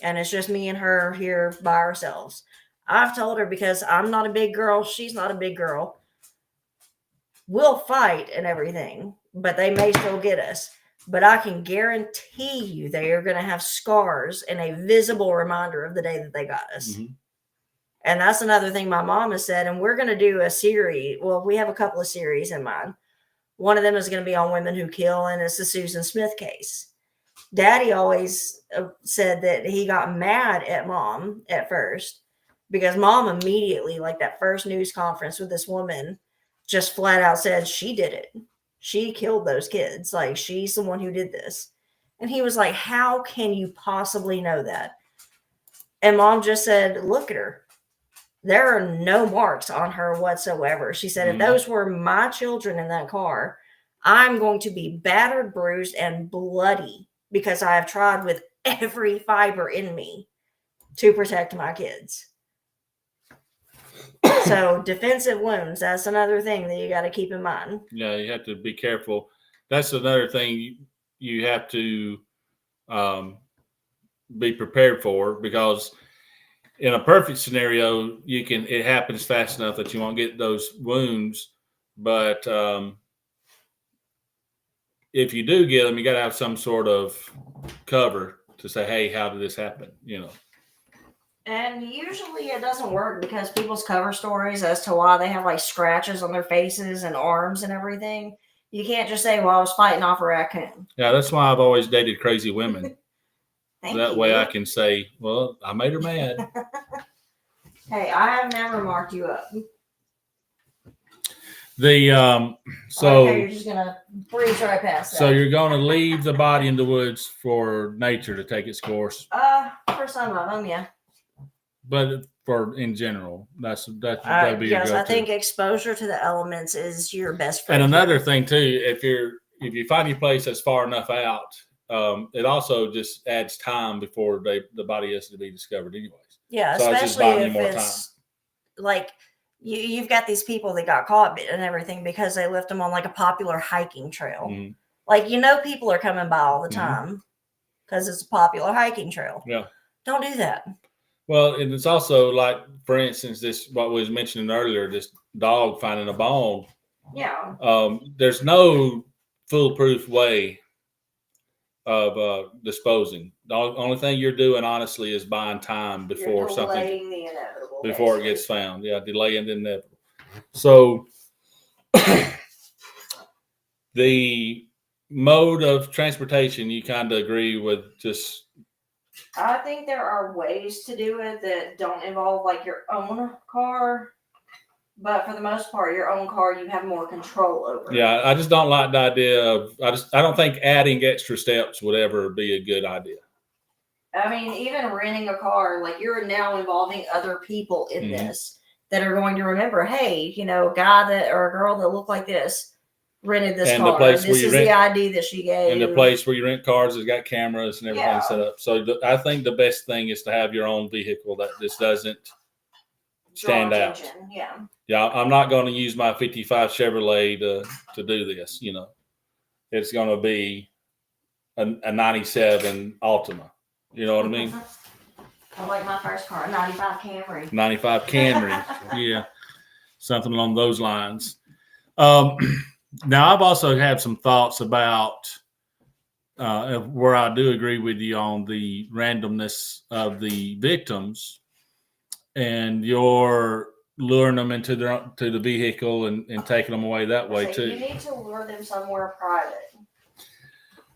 and it's just me and her here by ourselves. I've told her because I'm not a big girl, she's not a big girl. We'll fight and everything, but they may still get us. But I can guarantee you they are going to have scars and a visible reminder of the day that they got us. Mm-hmm. And that's another thing my mom has said, and we're going to do a series. Well, we have a couple of series in mind. One of them is going to be on women who kill, and it's the Susan Smith case. Daddy always said that he got mad at mom at first because mom immediately, like that first news conference with this woman, just flat out said she did it. She killed those kids. Like, she's the one who did this. And he was like, how can you possibly know that? And mom just said, look at her. There are no marks on her whatsoever. She said, if those were my children in that car, I'm going to be battered, bruised, and bloody because I have tried with every fiber in me to protect my kids. So defensive wounds, that's another thing that you got to keep in mind. Yeah, you have to be careful. That's another thing you have to be prepared for because in a perfect scenario, it happens fast enough that you won't get those wounds. But if you do get them, you got to have some sort of cover to say, hey, how did this happen? You know. And usually it doesn't work because people's cover stories as to why they have like scratches on their faces and arms and everything. You can't just say, well, I was fighting off a raccoon. Yeah, that's why I've always dated crazy women. That way I can say, well, I made her mad. Hey, I have never marked you up. The So you're just gonna breeze right past that. So you're going to leave the body in the woods for nature to take its course. For some of them, yeah. But for in general, that'd be your yes, go-to. I think exposure to the elements is your best friend. And another thing too, if you find your place that's far enough out, it also just adds time before the body has to be discovered, anyways. Yeah, so especially if more it's like you've got these people that got caught and everything because they left them on like a popular hiking trail. Mm-hmm. Like people are coming by all the time because it's a popular hiking trail. Yeah, don't do that. Well, and it's also like, for instance, this what we was mentioning earlier, this dog finding a bone. Yeah. There's no foolproof way of disposing. The only thing you're doing, honestly, is buying time before something, the inevitable, before it gets found. Yeah, delaying the inevitable. So the mode of transportation, you kind of agree with just. I think there are ways to do it that don't involve like your own car, but for the most part, your own car you have more control over. Yeah, I just don't like the idea of. I don't think adding extra steps would ever be a good idea. I mean, even renting a car, like you're now involving other people in this that are going to remember, hey, guy that or a girl that looked like this rented this car. This is the ID that she gave. And the place where you rent cars has got cameras and everything set up. So I think the best thing is to have your own vehicle that just doesn't stand out. Yeah. Yeah, I'm not going to use my 55 Chevrolet to do this. It's going to be a 97 Altima. You know what I mean? I like my first car, a 95 Camry. 95 Camry. Yeah. Something along those lines. Now, I've also had some thoughts about where I do agree with you on the randomness of the victims, and you're luring them into the vehicle and taking them away that way too. You need to lure them somewhere private.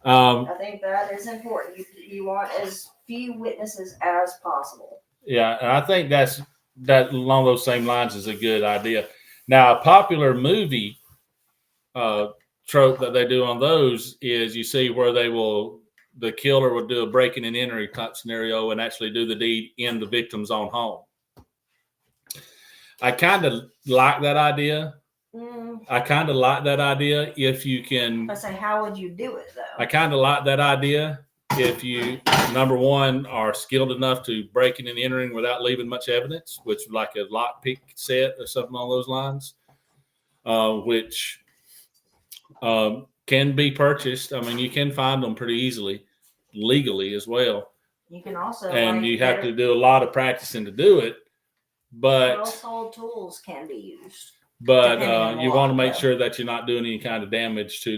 I think that is important. You want as few witnesses as possible. Yeah, and I think that along those same lines is a good idea. Now, a popular movie trope that they do on those is you see where the killer would do a breaking and entering type scenario and actually do the deed in the victim's own home. I kind of like that idea. I kind of like that idea if you can. I say, how would you do it though? I kind of like that idea if you, number one, are skilled enough to breaking and entering without leaving much evidence, which like a lockpick set or something along those lines, which can be purchased. I mean, you can find them pretty easily, legally as well. You can also, and you have to do a lot of practicing to do it. But household tools can be used. But you want to make sure that you're not doing any kind of damage to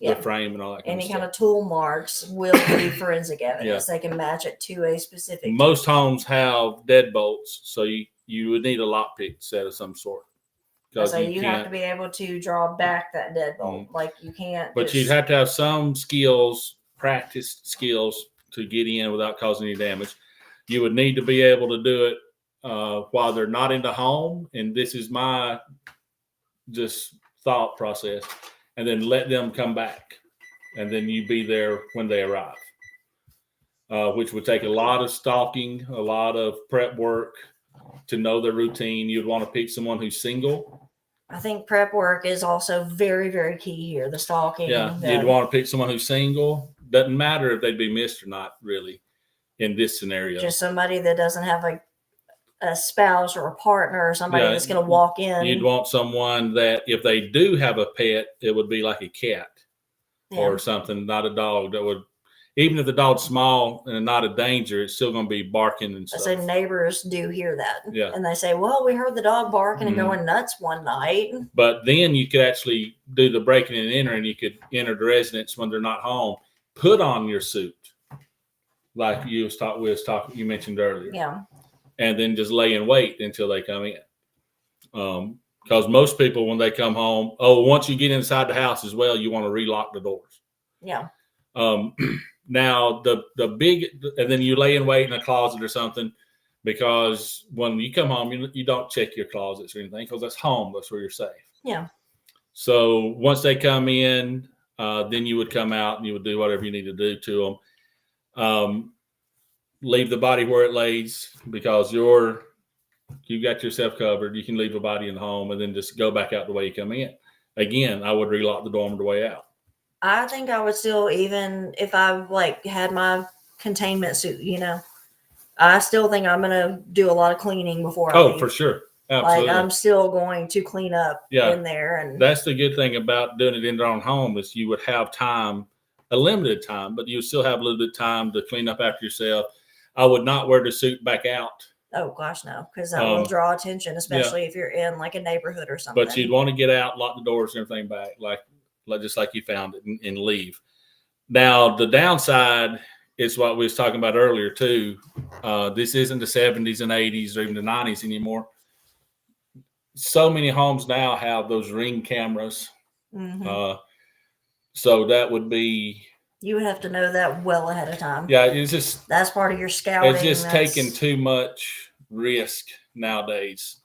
the frame and all that kind of stuff. Any kind of tool marks will be forensic evidence. They can match it to a specific. Most homes have deadbolts, so you would need a lockpick set of some sort. So you have to be able to draw back that deadbolt. Like you can't. But you'd have to have some skills, practiced skills, to get in without causing any damage. You would need to be able to do it while they're not in the home, and this is my just thought process, and then let them come back, and then you be there when they arrive, which would take a lot of stalking, a lot of prep work to know their routine. You'd want to pick someone who's single. I think prep work is also very, very key here. The stalking. Yeah, you'd want to pick someone who's single. Doesn't matter if they'd be missed or not, really, in this scenario. Just somebody that doesn't have a spouse or a partner or somebody that's going to walk in. You'd want someone that if they do have a pet, it would be like a cat or something, not a dog that would, even if the dog's small and not a danger, it's still going to be barking and stuff. I say neighbors do hear that. Yeah. And they say, well, we heard the dog barking and going nuts one night. But then you could actually do the breaking and entering. You could enter the residence when they're not home, put on your suit. Like you mentioned earlier. Yeah. And then just lay in wait until they come in. Because most people, when they come home, once you get inside the house as well, you want to relock the doors. Yeah. Now, the big, and then you lay in wait in a closet or something, because when you come home, you don't check your closets or anything, because that's home. That's where you're safe. Yeah. So once they come in, then you would come out and you would do whatever you need to do to them. Leave the body where it lays because you got yourself covered. You can leave a body in the home and then just go back out the way you come in. Again, I would relock the door on the way out. I think I would still, even if I like had my containment suit, I still think I'm gonna do a lot of cleaning before I leave. For sure. Absolutely. Like I'm still going to clean up in there. And that's the good thing about doing it in their own home is you would have time, a limited time, but you still have a little bit of time to clean up after yourself. I would not wear the suit back out. Oh gosh, no, because that will draw attention, especially if you're in like a neighborhood or something. But you'd want to get out, lock the doors and everything back, like just like you found it, and leave. Now the downside is what we was talking about earlier too. This isn't the 70s and 80s or even the 90s anymore. So many homes now have those Ring cameras. Mm-hmm. So that would be. You would have to know that well ahead of time. Yeah, it's just. That's part of your scouting. It's just taking too much risk nowadays,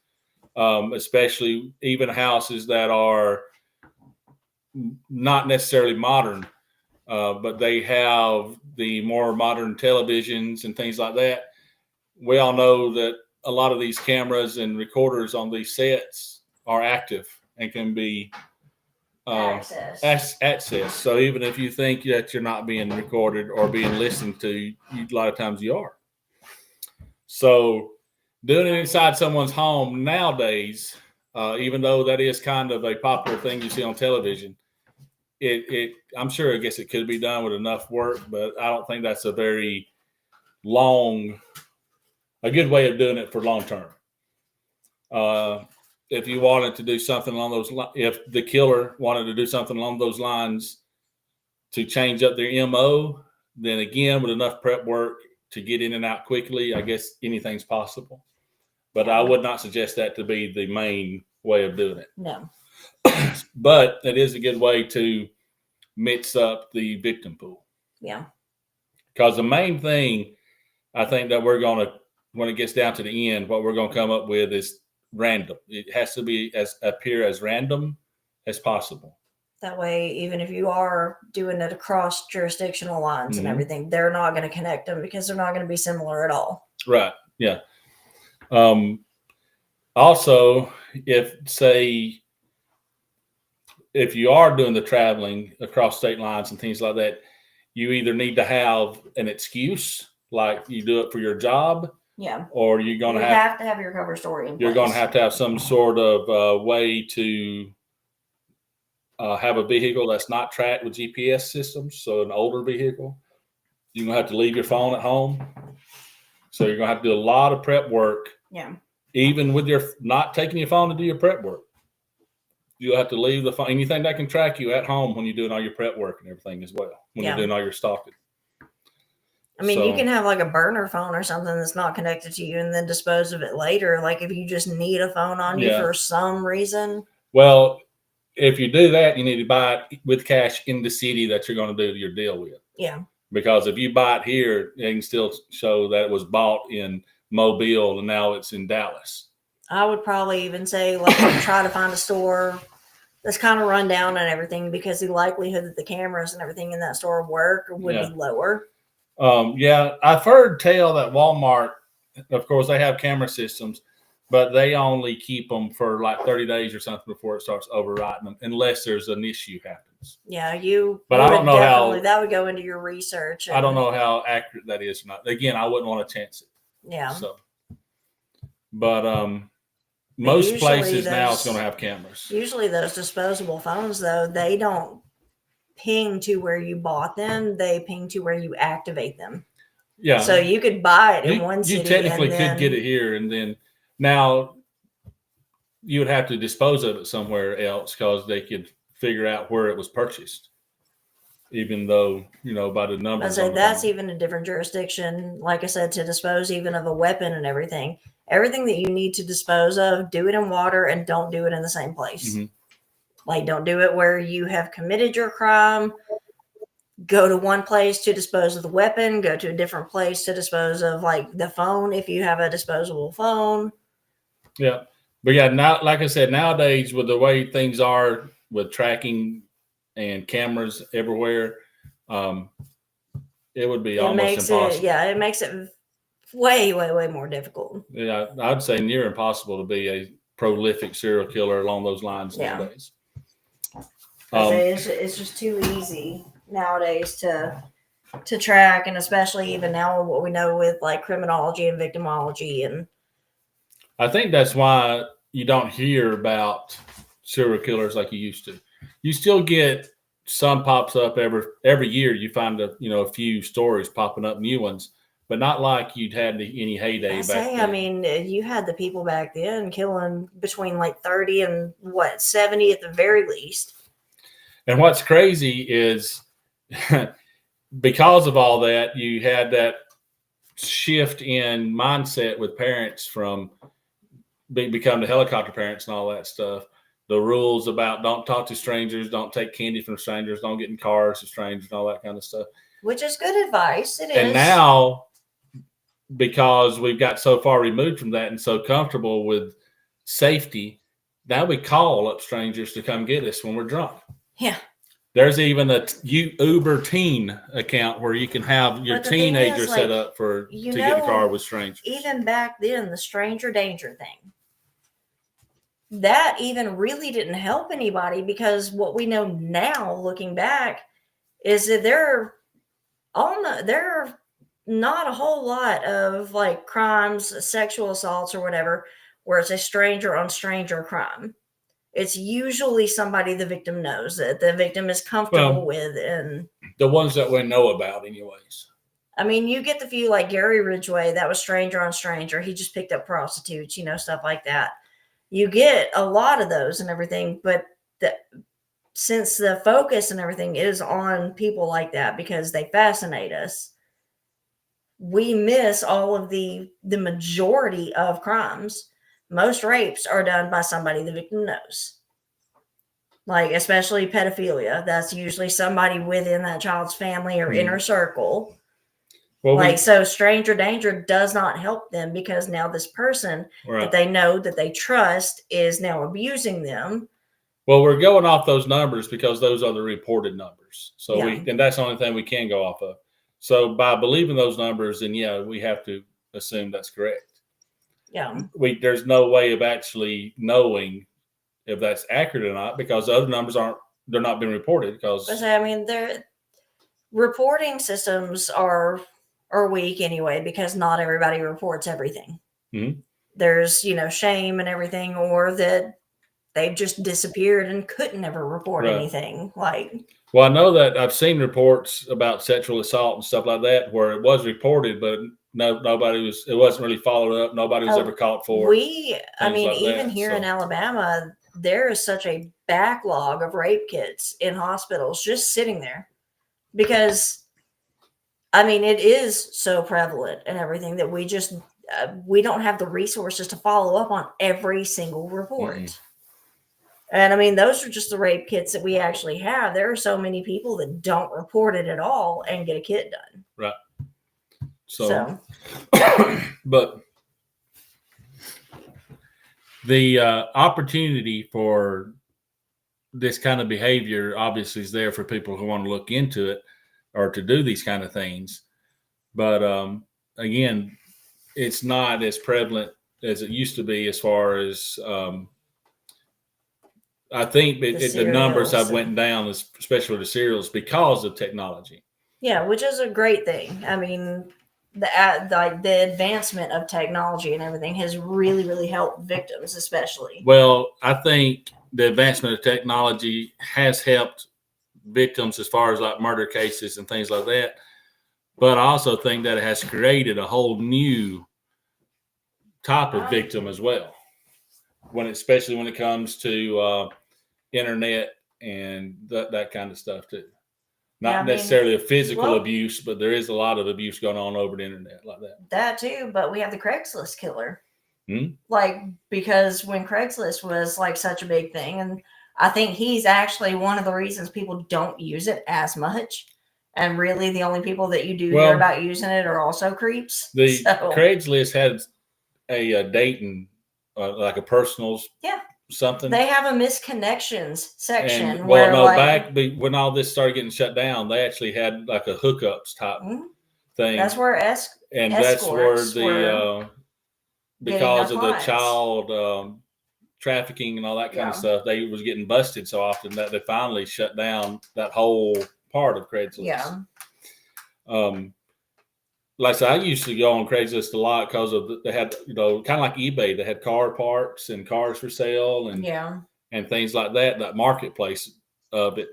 especially even houses that are not necessarily modern, but they have the more modern televisions and things like that. We all know that a lot of these cameras and recorders on these sets are active and can be access. So even if you think that you're not being recorded or being listened to, a lot of times you are. So doing it inside someone's home nowadays, even though that is kind of a popular thing you see on television, I'm sure I guess it could be done with enough work, but I don't think that's a very good way of doing it for long term. If you wanted to do something along those lines, if the killer wanted to do something along those lines to change up their MO, then again, with enough prep work to get in and out quickly, I guess anything's possible. But I would not suggest that to be the main way of doing it. No. But it is a good way to mix up the victim pool. Yeah. Because the main thing I think that we're going to, when it gets down to the end, what we're going to come up with is random. It has to be appear as random as possible. That way, even if you are doing it across jurisdictional lines and everything, they're not going to connect them because they're not going to be similar at all. Right. Yeah. Also, if you are doing the traveling across state lines and things like that, you either need to have an excuse, like you do it for your job. Yeah. Or you're going to have to have your cover story in place. You're going to have some sort of way to have a vehicle that's not tracked with GPS systems. So an older vehicle, you're going to have to leave your phone at home. So you're going to have to do a lot of prep work. Yeah. Even with not taking your phone to do your prep work. You'll have to leave the phone, anything that can track you at home when you're doing all your prep work and everything as well, when you're doing all your stalking. I mean, you can have like a burner phone or something that's not connected to you and then dispose of it later. Like if you just need a phone on you for some reason. Well, if you do that, you need to buy it with cash in the city that you're going to do your deal with. Yeah. Because if you buy it here, it can still show that it was bought in Mobile and now it's in Dallas. I would probably even say like try to find a store that's kind of run down and everything because the likelihood that the cameras and everything in that store work would be lower. I've heard tell that Walmart, of course, they have camera systems, but they only keep them for like 30 days or something before it starts overriding them, unless there's an issue happens. Yeah, But I don't know how that would go into your research. I don't know how accurate that is or not. Again, I wouldn't want to chance it. Yeah. So, but most places now it's going to have cameras. Usually, those disposable phones, though, they don't ping to where you bought them, they ping to where you activate them. Yeah. So you could buy it in one city. You technically could get it here, and then now you would have to dispose of it somewhere else because they could figure out where it was purchased. Even though, by the numbers. I say that's even a different jurisdiction, like I said, to dispose even of a weapon and everything. Everything that you need to dispose of, do it in water and don't do it in the same place. Mm-hmm. Like, don't do it where you have committed your crime. Go to one place to dispose of the weapon. Go to a different place to dispose of, like, the phone if you have a disposable phone. Yeah. But yeah, now, like I said, nowadays with the way things are with tracking and cameras everywhere, it would be almost impossible. It makes it way, way, way more difficult. Yeah, I'd say near impossible to be a prolific serial killer along those lines nowadays. It's just too easy nowadays to track, and especially even now what we know with like criminology and victimology, and I think that's why you don't hear about serial killers like you used to. You still get some pops up every year. You find a few stories popping up, new ones, but not like you'd had any heyday back then. I mean, you had the people back then killing between like 30 and 70 at the very least. And what's crazy is because of all that, you had that shift in mindset with parents from become the helicopter parents and all that stuff. The rules about don't talk to strangers, don't take candy from strangers, don't get in cars with strangers, and all that kind of stuff. Which is good advice. It is. And now, because we've got so far removed from that and so comfortable with safety, now we call up strangers to come get us when we're drunk. Yeah. There's even a Uber teen account where you can have your teenager set up to get in the car with strangers. Even back then, the stranger danger thing, that even really didn't help anybody, because what we know now, looking back, is that there are not a whole lot of like crimes, sexual assaults or whatever, where it's a stranger on stranger crime. It's usually somebody the victim knows, that the victim is comfortable with. And the ones that we know about anyways. I mean, you get the few like Gary Ridgway, that was stranger on stranger. He just picked up prostitutes, stuff like that. You get a lot of those and everything, but since the focus and everything is on people like that because they fascinate us, we miss all of the majority of crimes. Most rapes are done by somebody the victim knows. Like, especially pedophilia. That's usually somebody within that child's family or inner circle. Well, so stranger danger does not help them, because now this person that they know, that they trust, is now abusing them. Well, we're going off those numbers because those are the reported numbers. So and that's the only thing we can go off of. So by believing those numbers, then we have to assume that's correct. Yeah. There's no way of actually knowing if that's accurate or not, because the other numbers they're not being reported. Because I mean, their reporting systems are weak anyway, because not everybody reports everything. Mm-hmm. There's, shame and everything, or that they've just disappeared and couldn't ever report anything. Well, I know that I've seen reports about sexual assault and stuff like that where it was reported, but it wasn't really followed up. Nobody was ever caught for it. Even here in Alabama, there is such a backlog of rape kits in hospitals just sitting there, because it is so prevalent and everything that we just we don't have the resources to follow up on every single report. Mm-hmm. And those are just the rape kits that we actually have. There are so many people that don't report it at all and get a kit done. Right. So. But the opportunity for this kind of behavior obviously is there for people who want to look into it or to do these kind of things. But again, it's not as prevalent as it used to be, as far as I think the numbers have went down, especially the serials, because of technology. Yeah, which is a great thing. The advancement of technology and everything has really, really helped victims, especially. Well, I think the advancement of technology has helped victims as far as like murder cases and things like that. But I also think that it has created a whole new type of victim as well, especially when it comes to internet and that kind of stuff too. Not necessarily a physical abuse, but there is a lot of abuse going on over the internet like that. That too, but we have the Craigslist killer. Hmm? Because when Craigslist was such a big thing, and I think he's actually one of the reasons people don't use it as much. And really, the only people that you do hear about using it are also creeps. Craigslist had a dating like a personal something. They have a misconnections section And, where back when all this started getting shut down, they actually had like a hookups type thing. That's where that's where escorts the were because of the clients. child trafficking and all that kind of stuff, they was getting busted so often that they finally shut down that whole part of Craigslist. Yeah. Like I said, I used to go on Craigslist a lot because they had, kind of like eBay. They had car parts and cars for sale and things like that. That marketplace of it.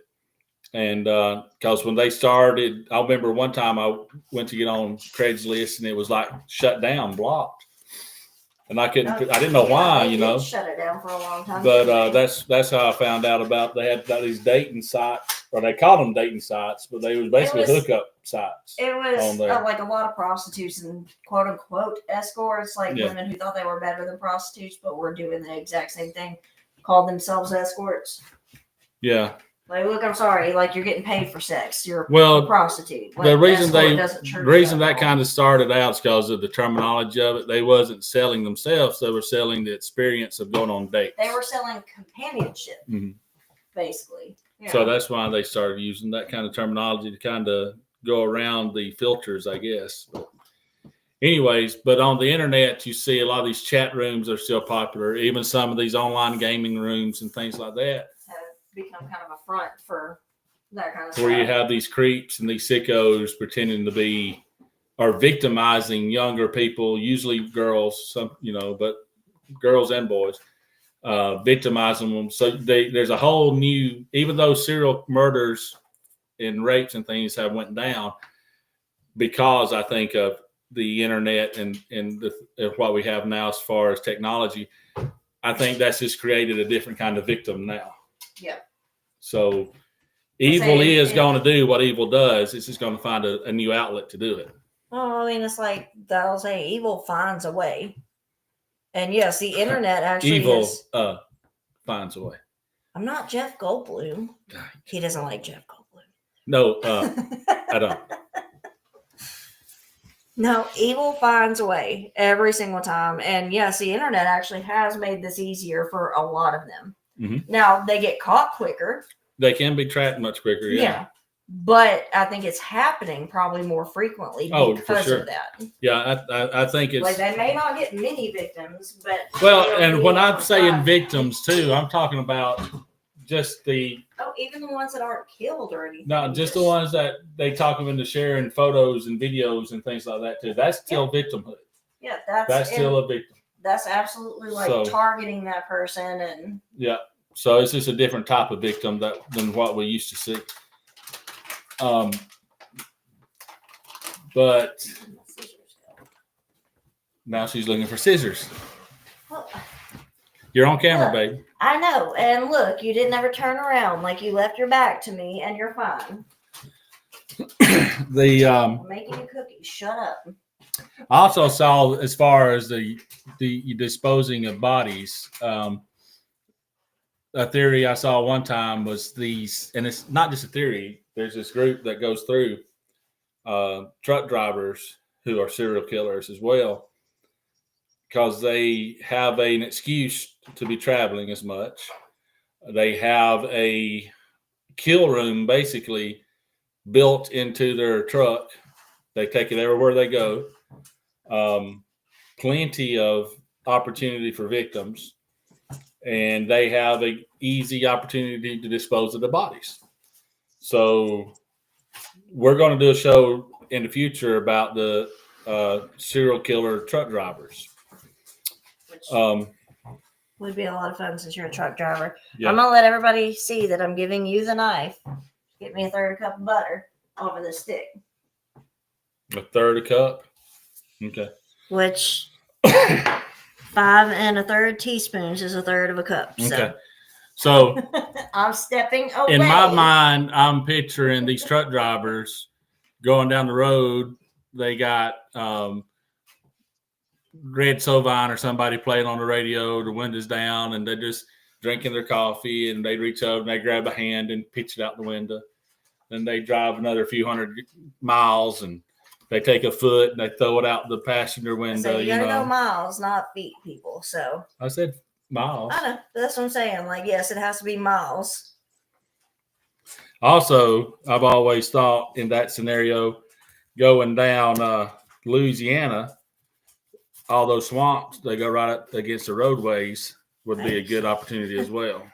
And because when they started, I remember one time I went to get on Craigslist and it was like shut down, blocked, and I didn't know why, They shut it down for a long time. But that's how I found out about they had these dating sites, or they called them dating sites, but they was basically hookup sites. It was like a lot of prostitutes and quote unquote escorts, like women who thought they were better than prostitutes, but were doing the exact same thing, called themselves escorts. Yeah. Like, look, I'm sorry. Like, you're getting paid for sex. You're a prostitute. Like, the reason that kind of started out is because of the terminology of it. They wasn't selling themselves; they were selling the experience of going on dates. They were selling companionship, basically. Yeah. So that's why they started using that kind of terminology to kind of go around the filters, I guess. But anyways, but on the internet, you see a lot of these chat rooms are still popular. Even some of these online gaming rooms and things like that become kind of a front for that kind of stuff. Where you have these creeps and these sickos pretending to be or victimizing younger people, usually girls, but girls and boys, victimizing them. So there's a whole new, even though serial murders and rapes and things have went down, because I think of the internet and what we have now as far as technology, I think that's just created a different kind of victim now. Yeah. So evil is going to do what evil does. It's just going to find a new outlet to do it. Well, I mean, it's like they'll say evil finds a way. And yes, the internet actually finds a way. I'm not Jeff Goldblum. He doesn't like Jeff Goldblum. No, I don't. No, evil finds a way every single time. And yes, the internet actually has made this easier for a lot of them. Mm-hmm. Now, they get caught quicker. They can be tracked much quicker, yeah. But I think it's happening probably more frequently because of that. Yeah, I think it's... Like, they may not get many victims, but... Well, and when I'm saying victims, too, I'm talking about just the... Oh, even the ones that aren't killed or anything. No, just the ones that they talk them into sharing photos and videos and things like that, too. That's still victimhood. Yeah, that's still a victim. That's absolutely like targeting that person and... Yeah. So it's just a different type of victim than what we used to see. But now she's looking for scissors. Well, you're on camera, babe. I know. And look, you didn't ever turn around. Like, you left your back to me and you're fine. I'm making a cookie. Shut up. I also saw, as far as the disposing of bodies, a theory I saw one time was these, and it's not just a theory. There's this group that goes through truck drivers who are serial killers as well, because they have an excuse to be traveling as much. They have a kill room basically built into their truck. They take it everywhere they go. Plenty of opportunity for victims, and they have an easy opportunity to dispose of the bodies. So we're going to do a show in the future about the serial killer truck drivers. Which would be a lot of fun since you're a truck driver. Yeah. I'm going to let everybody see that I'm giving you the knife. Get me a third cup of butter over the stick. A third a cup? Okay. Which 5 1/3 teaspoons is a third of a cup. Okay. So I'm stepping away. In my mind, I'm picturing these truck drivers going down the road. They got Red Sovine or somebody playing on the radio, the windows down, and they're just drinking their coffee, and they reach over and they grab a hand and pitch it out the window. Then they drive another few hundred miles and they take a foot and they throw it out the passenger window. So you gotta go miles, not feet, people. So I said miles. I know. That's what I'm saying. Like, yes, it has to be miles. Also, I've always thought in that scenario, going down Louisiana, all those swamps, they go right up against the roadways, would be a good opportunity as well.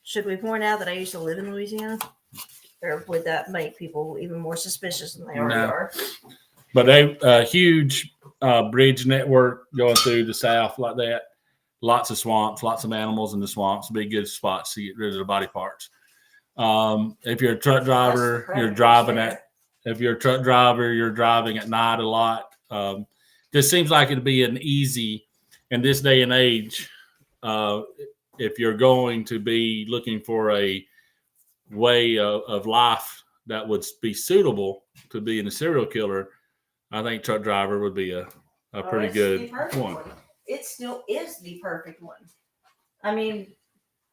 Should we point out that I used to live in Louisiana? Or would that make people even more suspicious than they already are? But a huge bridge network going through the South like that. Lots of swamps, lots of animals in the swamps. Be good spots to get rid of the body parts. If you're a truck driver, you're driving if you're a truck driver, you're driving at night a lot. This seems like it'd be an easy, in this day and age, if you're going to be looking for a way of life that would be suitable to being a serial killer, I think truck driver would be a pretty good one. It still is the perfect one. I mean,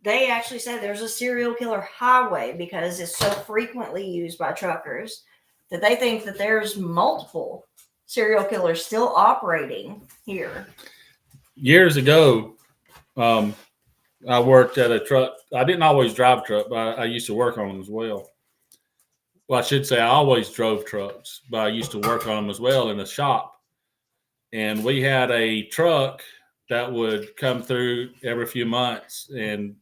they actually said there's a serial killer highway because it's so frequently used by truckers that they think that there's multiple serial killers still operating here. Years ago, I worked at a truck. I didn't always drive a truck, but I used to work on them as well. Well, I should say I always drove trucks, but I used to work on them as well in a shop. And we had a truck that would come through every few months, and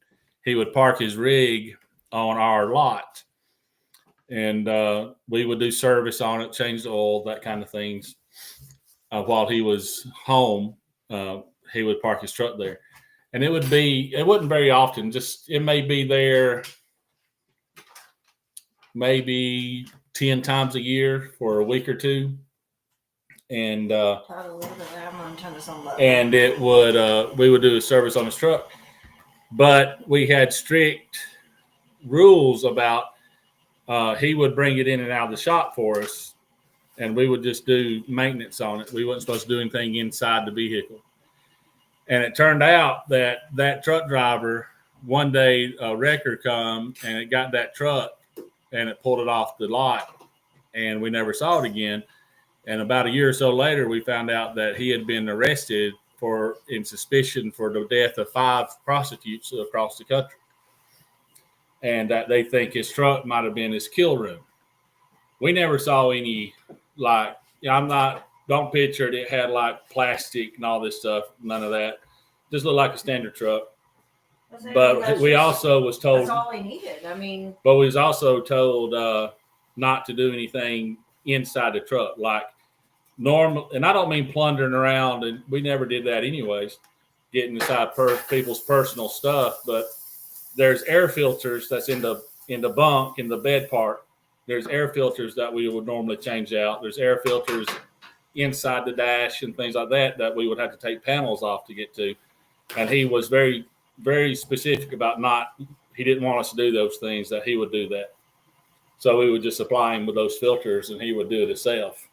he would park his rig on our lot. And we would do service on it, change the oil, that kind of things. While he was home, he would park his truck there. And it wasn't very often, just it may be there maybe 10 times a year for a week or two. And it would we would do a service on his truck. But we had strict rules about he would bring it in and out of the shop for us, and we would just do maintenance on it. We wasn't supposed to do anything inside the vehicle. And it turned out that truck driver, one day a wrecker come and it got that truck and it pulled it off the lot, and we never saw it again. And about a year or so later, we found out that he had been arrested in suspicion for the death of 5 prostitutes across the country. And that they think his truck might have been his kill room. We never saw any, don't picture it had like plastic and all this stuff. None of that. Just looked like a standard truck. But we also was told. That's all we needed. I mean. But we was also told not to do anything inside the truck. Like normal, and I don't mean plundering around, and we never did that anyways, getting inside people's personal stuff. But there's air filters that's in the bunk, in the bed part. There's air filters that we would normally change out. There's air filters inside the dash and things like that we would have to take panels off to get to. And he was very, very specific about he didn't want us to do those things, that he would do that. So we would just supply him with those filters and he would do it himself.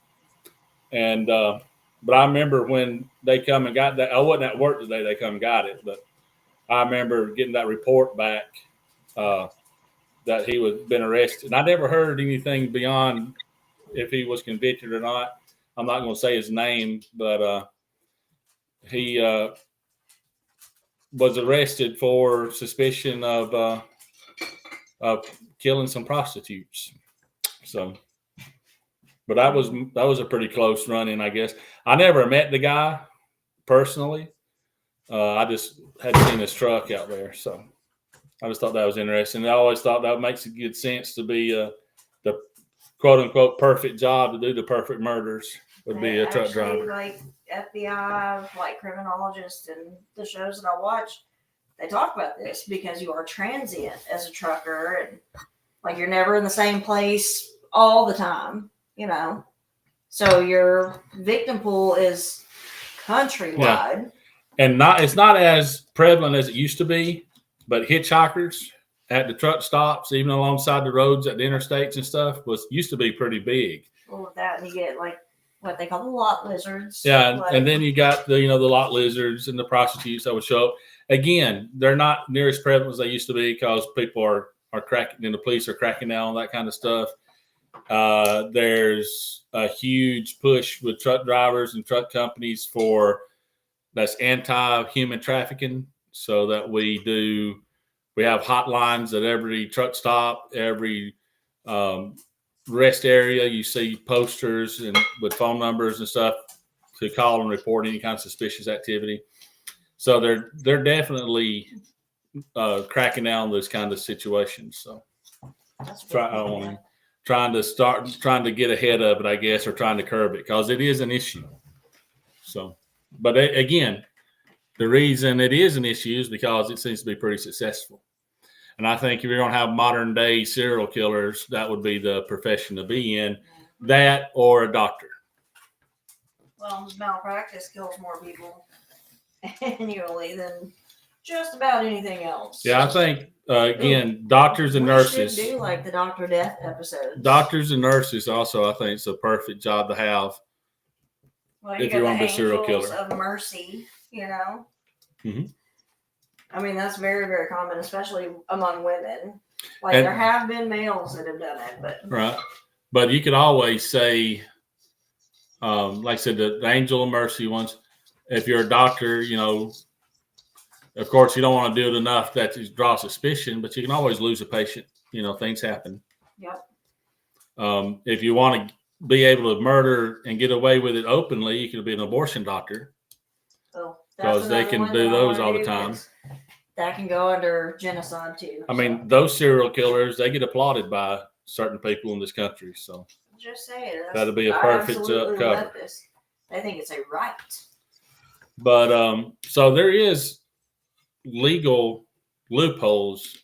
And, but I remember when they come and got that, I wasn't at work today, they come and got it, but I remember getting that report back that he was been arrested. And I never heard anything beyond if he was convicted or not. I'm not going to say his name, but he was arrested for suspicion of killing some prostitutes. So, but that was a pretty close run-in, I guess. I never met the guy personally. I just had seen his truck out there, so I just thought that was interesting. I always thought that makes a good sense to be the quote-unquote perfect job to do the perfect murders would be a truck driver. Like FBI, like criminologists and the shows that I watch, they talk about this because you are transient as a trucker, and like you're never in the same place all the time, So your victim pool is countrywide. Yeah. And it's not as prevalent as it used to be, but hitchhikers at the truck stops, even alongside the roads at the interstates and stuff, used to be pretty big. Well, with that, and you get like what they call the lot lizards. Yeah, and then you got the lot lizards and the prostitutes that would show up. Again, they're not near as prevalent as they used to be because people are cracking, and the police are cracking down on that kind of stuff. There's a huge push with truck drivers and truck companies that's anti-human trafficking, so that we have hotlines at every truck stop, every rest area. You see posters and with phone numbers and stuff to call and report any kind of suspicious activity. So they're definitely cracking down on those kind of situations. So trying to get ahead of it, I guess, or trying to curb it, because it is an issue. So, but again, the reason it is an issue is because it seems to be pretty successful. And I think if you're going to have modern day serial killers, that would be the profession to be in, that or a doctor. Well, malpractice kills more people annually than just about anything else. Yeah, I think, again, doctors and nurses. We should do like the Dr. Death episodes. Doctors and nurses also, I think, it's a perfect job to have. Well, if you want to be a serial killer. Of mercy, you know? Mm-hmm. I mean, that's very, very common, especially among women. Like, there have been males that have done it, but... Right. But you could always say, like I said, the angel of mercy ones, if you're a doctor, you know, of course, you don't want to do it enough that to draw suspicion, but you can always lose a patient. You know, things happen. Yep. If you want to be able to murder and get away with it openly, you could be an abortion doctor. Oh, because they can do those all the time. That can go under genocide too. I mean, those serial killers, they get applauded by certain people in this country. So just saying, that'll be a perfect cover. I think it's a right. But so there is legal loopholes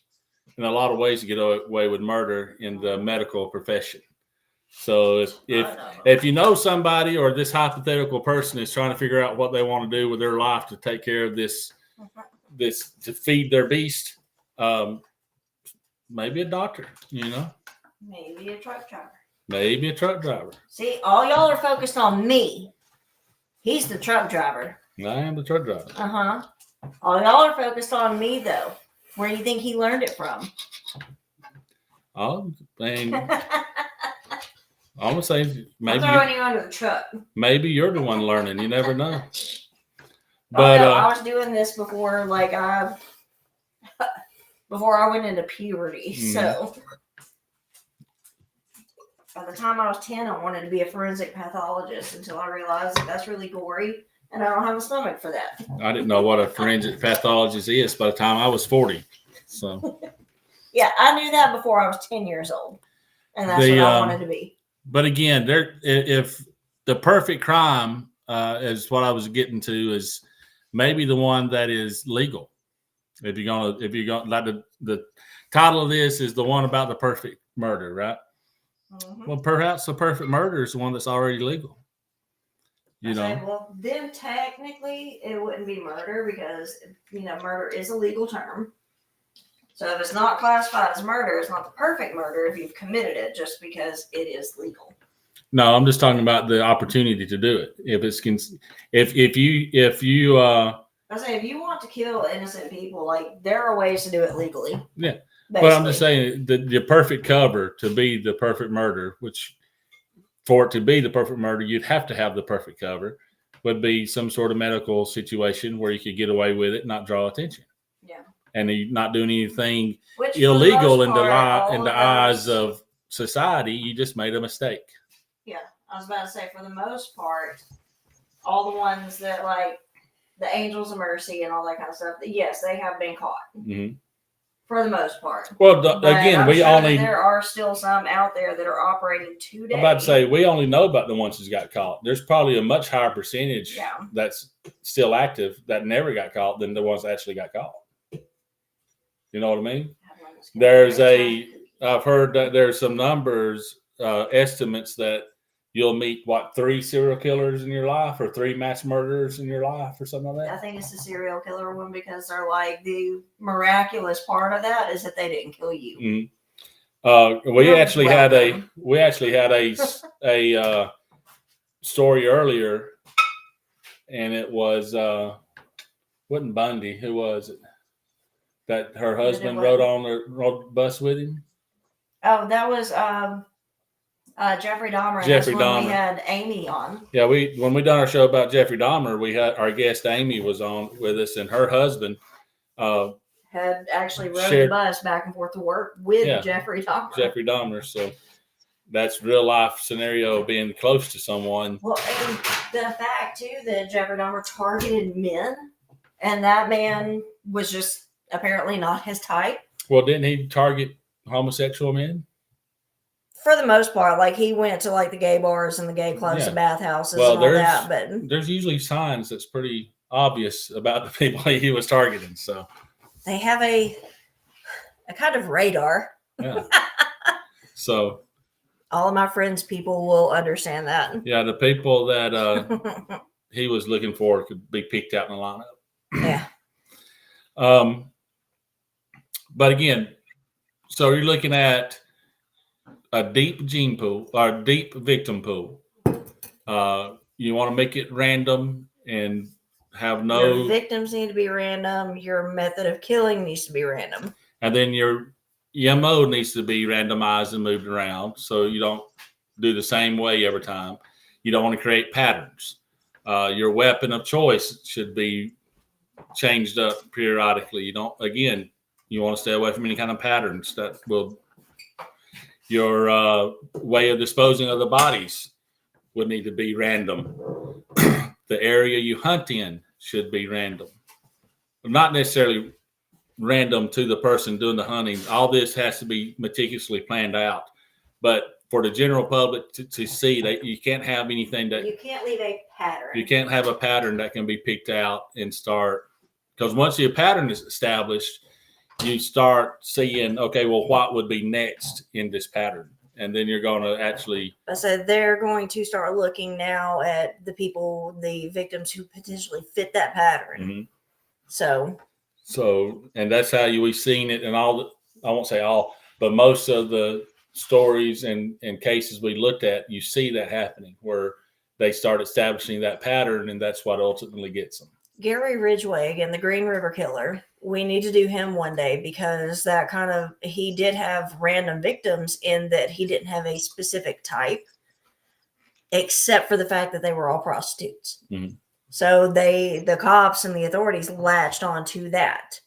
in a lot of ways to get away with murder in the medical profession. So if you know somebody, or this hypothetical person is trying to figure out what they want to do with their life to take care of this to feed their beast, maybe a doctor, you know, maybe a truck driver. See, all y'all are focused on me. He's the truck driver. I am the truck driver. All y'all are focused on me, though. Where do you think he learned it from? I'm gonna say maybe I'm throwing you under the truck. Maybe you're the one learning. You never know. But I was doing this before, before I went into puberty. Mm-hmm. So by the time I was 10, I wanted to be a forensic pathologist until I realized that's really gory, and I don't have a stomach for that. I didn't know what a forensic pathologist is by the time I was 40. So yeah, I knew that before I was 10 years old, and that's what I wanted to be. But again, if the perfect crime is what I was getting to, is maybe the one that is legal. If you're gonna like the title of this is the one about the perfect murder, right? Mm-hmm. Well, perhaps the perfect murder is the one that's already legal. Well, then technically it wouldn't be murder, because murder is a legal term. So if it's not classified as murder, it's not the perfect murder if you've committed it just because it is legal. No, I'm just talking about the opportunity to do it. If you if you want to kill innocent people, like, there are ways to do it legally. Yeah. Basically. But I'm just saying the perfect cover to be the perfect murder, which for it to be the perfect murder, you'd have to have the perfect cover, would be some sort of medical situation where you could get away with it, not draw attention. Yeah. And you're not doing anything illegal in the eyes of society. You just made a mistake. Yeah. I was about to say, for the most part, all the ones that, like, the Angels of Mercy and all that kind of stuff, yes, they have been caught. Mm-hmm. For the most part. Well, again, there are still some out there that are operating today. I'm about to say, we only know about the ones that got caught. There's probably a much higher percentage that's still active that never got caught than the ones that actually got caught. You know what I mean? I've heard that there's some numbers, estimates that you'll meet 3 serial killers in your life, or 3 mass murderers in your life, or something like that. I think it's the serial killer one, because they're like, the miraculous part of that is that they didn't kill you. Mm-hmm. We actually had a story earlier, and it was wasn't Bundy. Who was it? That her husband rode on the bus with him. Oh, that was Jeffrey Dahmer. Jeffrey That's when Dahmer. we had Amy on. Yeah, when we done our show about Jeffrey Dahmer, we had our guest Amy was on with us, and her husband Had actually rode shared- the bus back and forth to work with Yeah. Jeffrey Dahmer. Jeffrey Dahmer. So that's real life scenario of being close to someone. Well, and the fact too that Jeffrey Dahmer targeted men, and that man was just apparently not his type. Well, didn't he target homosexual men? For the most part, like he went to like the gay bars and the gay clubs Yeah. and bathhouses Well, and all that. But there's usually signs that's pretty obvious about the people he was targeting. So they have a kind of radar. yeah. So All of my friends' people will understand that. yeah, the people that he was looking for could be picked out in the lineup. Yeah. But again, so you're looking at a deep gene pool or deep victim pool. You want to make it random and have Your no, victims need to be random. Your method of killing needs to be random. and then your MO needs to be randomized and moved around so you don't do the same way every time. You don't want to create patterns. Your weapon of choice should be changed up periodically. You want to stay away from any kind of patterns that will. Your way of disposing of the bodies would need to be random. The area you hunt in should be random. Not necessarily random to the person doing the hunting. All this has to be meticulously planned out. But for the general public to see, that you can't have anything that You can't leave a pattern. you can't have a pattern that can be picked out and start, because once your pattern is established, you start seeing, okay, well, what would be next in this pattern? And then you're going to actually. I said they're going to start looking now at the victims who potentially fit that pattern. Mm-hmm. So, and that's how we've seen it in I won't say all, but most of the stories and cases we looked at, you see that happening where they start establishing that pattern, and that's what ultimately gets them. Gary Ridgway, again, the Green River Killer, we need to do him one day because he did have random victims in that he didn't have a specific type, except for the fact that they were all prostitutes. Mm-hmm. So the cops and the authorities latched onto that.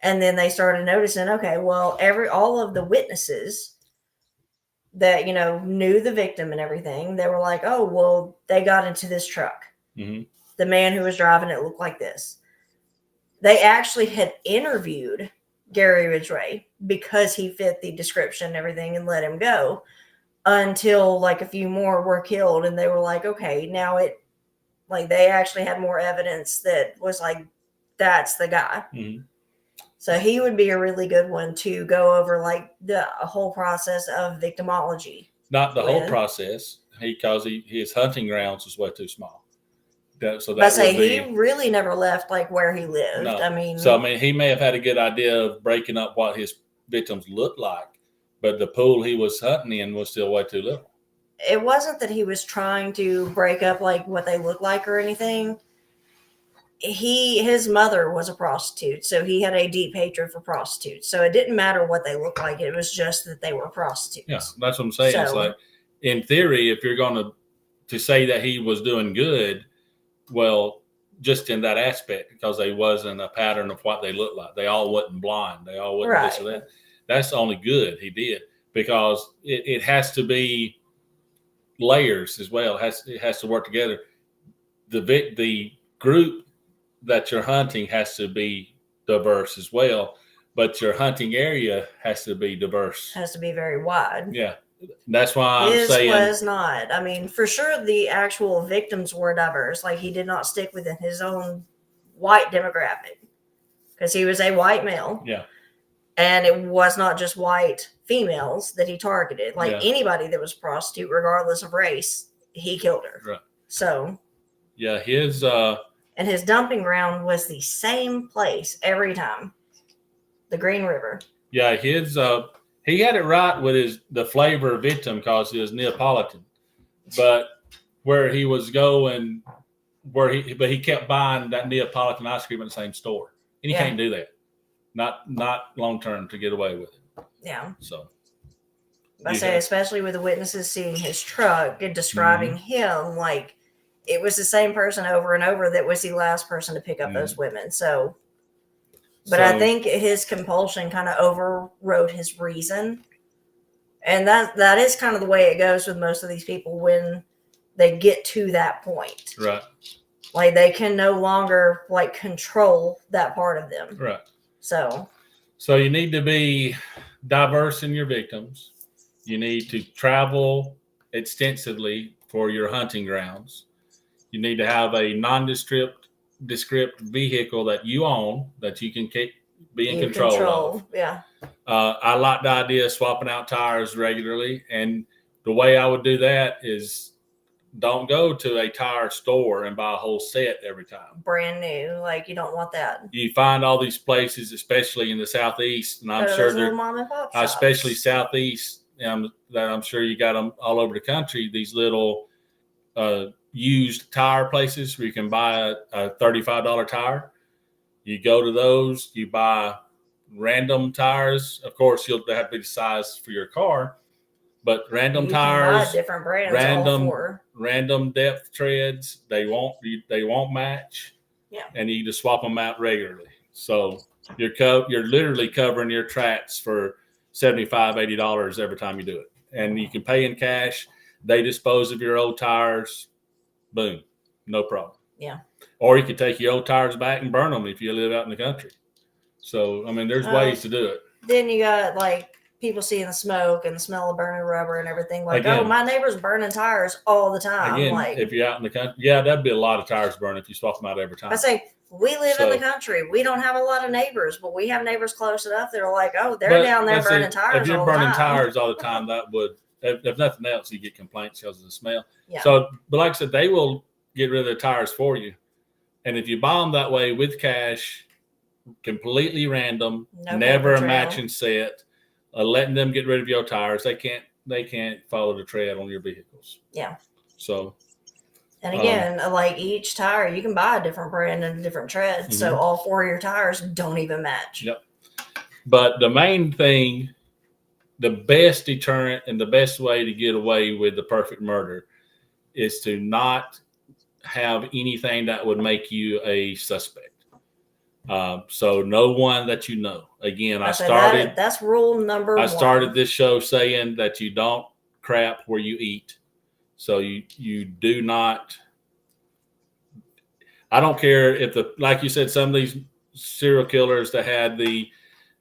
And then they started noticing, okay, well, all of the witnesses that, knew the victim and everything, they were like, oh, well, they got into this truck. Mm-hmm. The man who was driving it looked like this. They actually had interviewed Gary Ridgway because he fit the description and everything and let him go until like a few more were killed. And they were like, okay, now they actually had more evidence that was like, that's the guy. Mm-hmm. So he would be a really good one to go over like the whole process of victimology. Not the whole process, because his hunting grounds was way too small. He really never left like where he lived. No. He may have had a good idea of breaking up what his victims looked like, but the pool he was hunting in was still way too little. It wasn't that he was trying to break up like what they looked like or anything. His mother was a prostitute, so he had a deep hatred for prostitutes. So it didn't matter what they looked like; it was just that they were prostitutes. Yeah, that's what I'm saying. It's like, in theory, if you're going to say that he was doing good, well, just in that aspect, because they wasn't a pattern of what they looked like. They all wasn't blind. They all wasn't this or that. That's only good he did, because it has to be layers as well. It has to work together. The group that you're hunting has to be diverse as well, but your hunting area has to be diverse. Has to be very wide. Yeah. That's why I'm saying his was not. For sure the actual victims were diverse. Like he did not stick within his own white demographic because he was a white male. Yeah. And it was not just white females that he targeted. Like anybody that was a prostitute, regardless of race, he killed her. Right. So. Yeah, and his dumping ground was the same place every time. The Green River. Yeah, he had it right with the flavor victim because he was Neapolitan. But where he was going, but he kept buying that Neapolitan ice cream in the same store. And you can't do that. Not long term to get away with it. Yeah. So I say, especially with the witnesses seeing his truck and describing him, like it was the same person over and over that was the last person to pick up those women. So, but I think his compulsion kind of overrode his reason. And that is kind of the way it goes with most of these people when they get to that point. Right. Like they can no longer like control that part of them. Right. So you need to be diverse in your victims. You need to travel extensively for your hunting grounds. You need to have a nondescript vehicle that you own that you can be in control of. Yeah. I like the idea of swapping out tires regularly. And the way I would do that is don't go to a tire store and buy a whole set every time. Brand new. Like you don't want that. You find all these places, especially in the Southeast, and I'm sure they're mom and pop shops. Especially Southeast, that I'm sure you got them all over the country, these little used tire places where you can buy a $35 tire. You go to those, you buy random tires. Of course, you'll have to be the size for your car, but random tires, different brands, random depth treads. They won't match. Yeah, and you just swap them out regularly. So you're literally covering your tracks for $75, $80 every time you do it, and you can pay in cash. They dispose of your old tires. Boom, no problem. Yeah. Or you could take your old tires back and burn them if you live out in the country. So, I mean, there's ways to do it. Then you got like people seeing the smoke and the smell of burning rubber and everything. Like, again, oh, my neighbor's burning tires all the time. Again, like, if you're out in the country, yeah, that'd be a lot of tires burning if you swap them out every time. I say, we live in the country. We don't have a lot of neighbors, but we have neighbors close enough that are like, oh, they're down there burning tires. If you're burning tires all the time, that would, if nothing else, you get complaints because of the smell. Yeah. So, but like I said, they will get rid of the tires for you. And if you buy them that way with cash, completely random, never a matching set, letting them get rid of your tires, they can't follow the tread on your vehicles. Yeah. So. And again, like each tire, you can buy a different brand and a different tread. Mm-hmm. So all four of your tires don't even match. Yep. But the main thing, the best deterrent and the best way to get away with the perfect murder is to not have anything that would make you a suspect. So no one that you know. Again, that's rule number one. I started this show saying that you don't crap where you eat. So you do not. I don't care if like you said, some of these serial killers that had the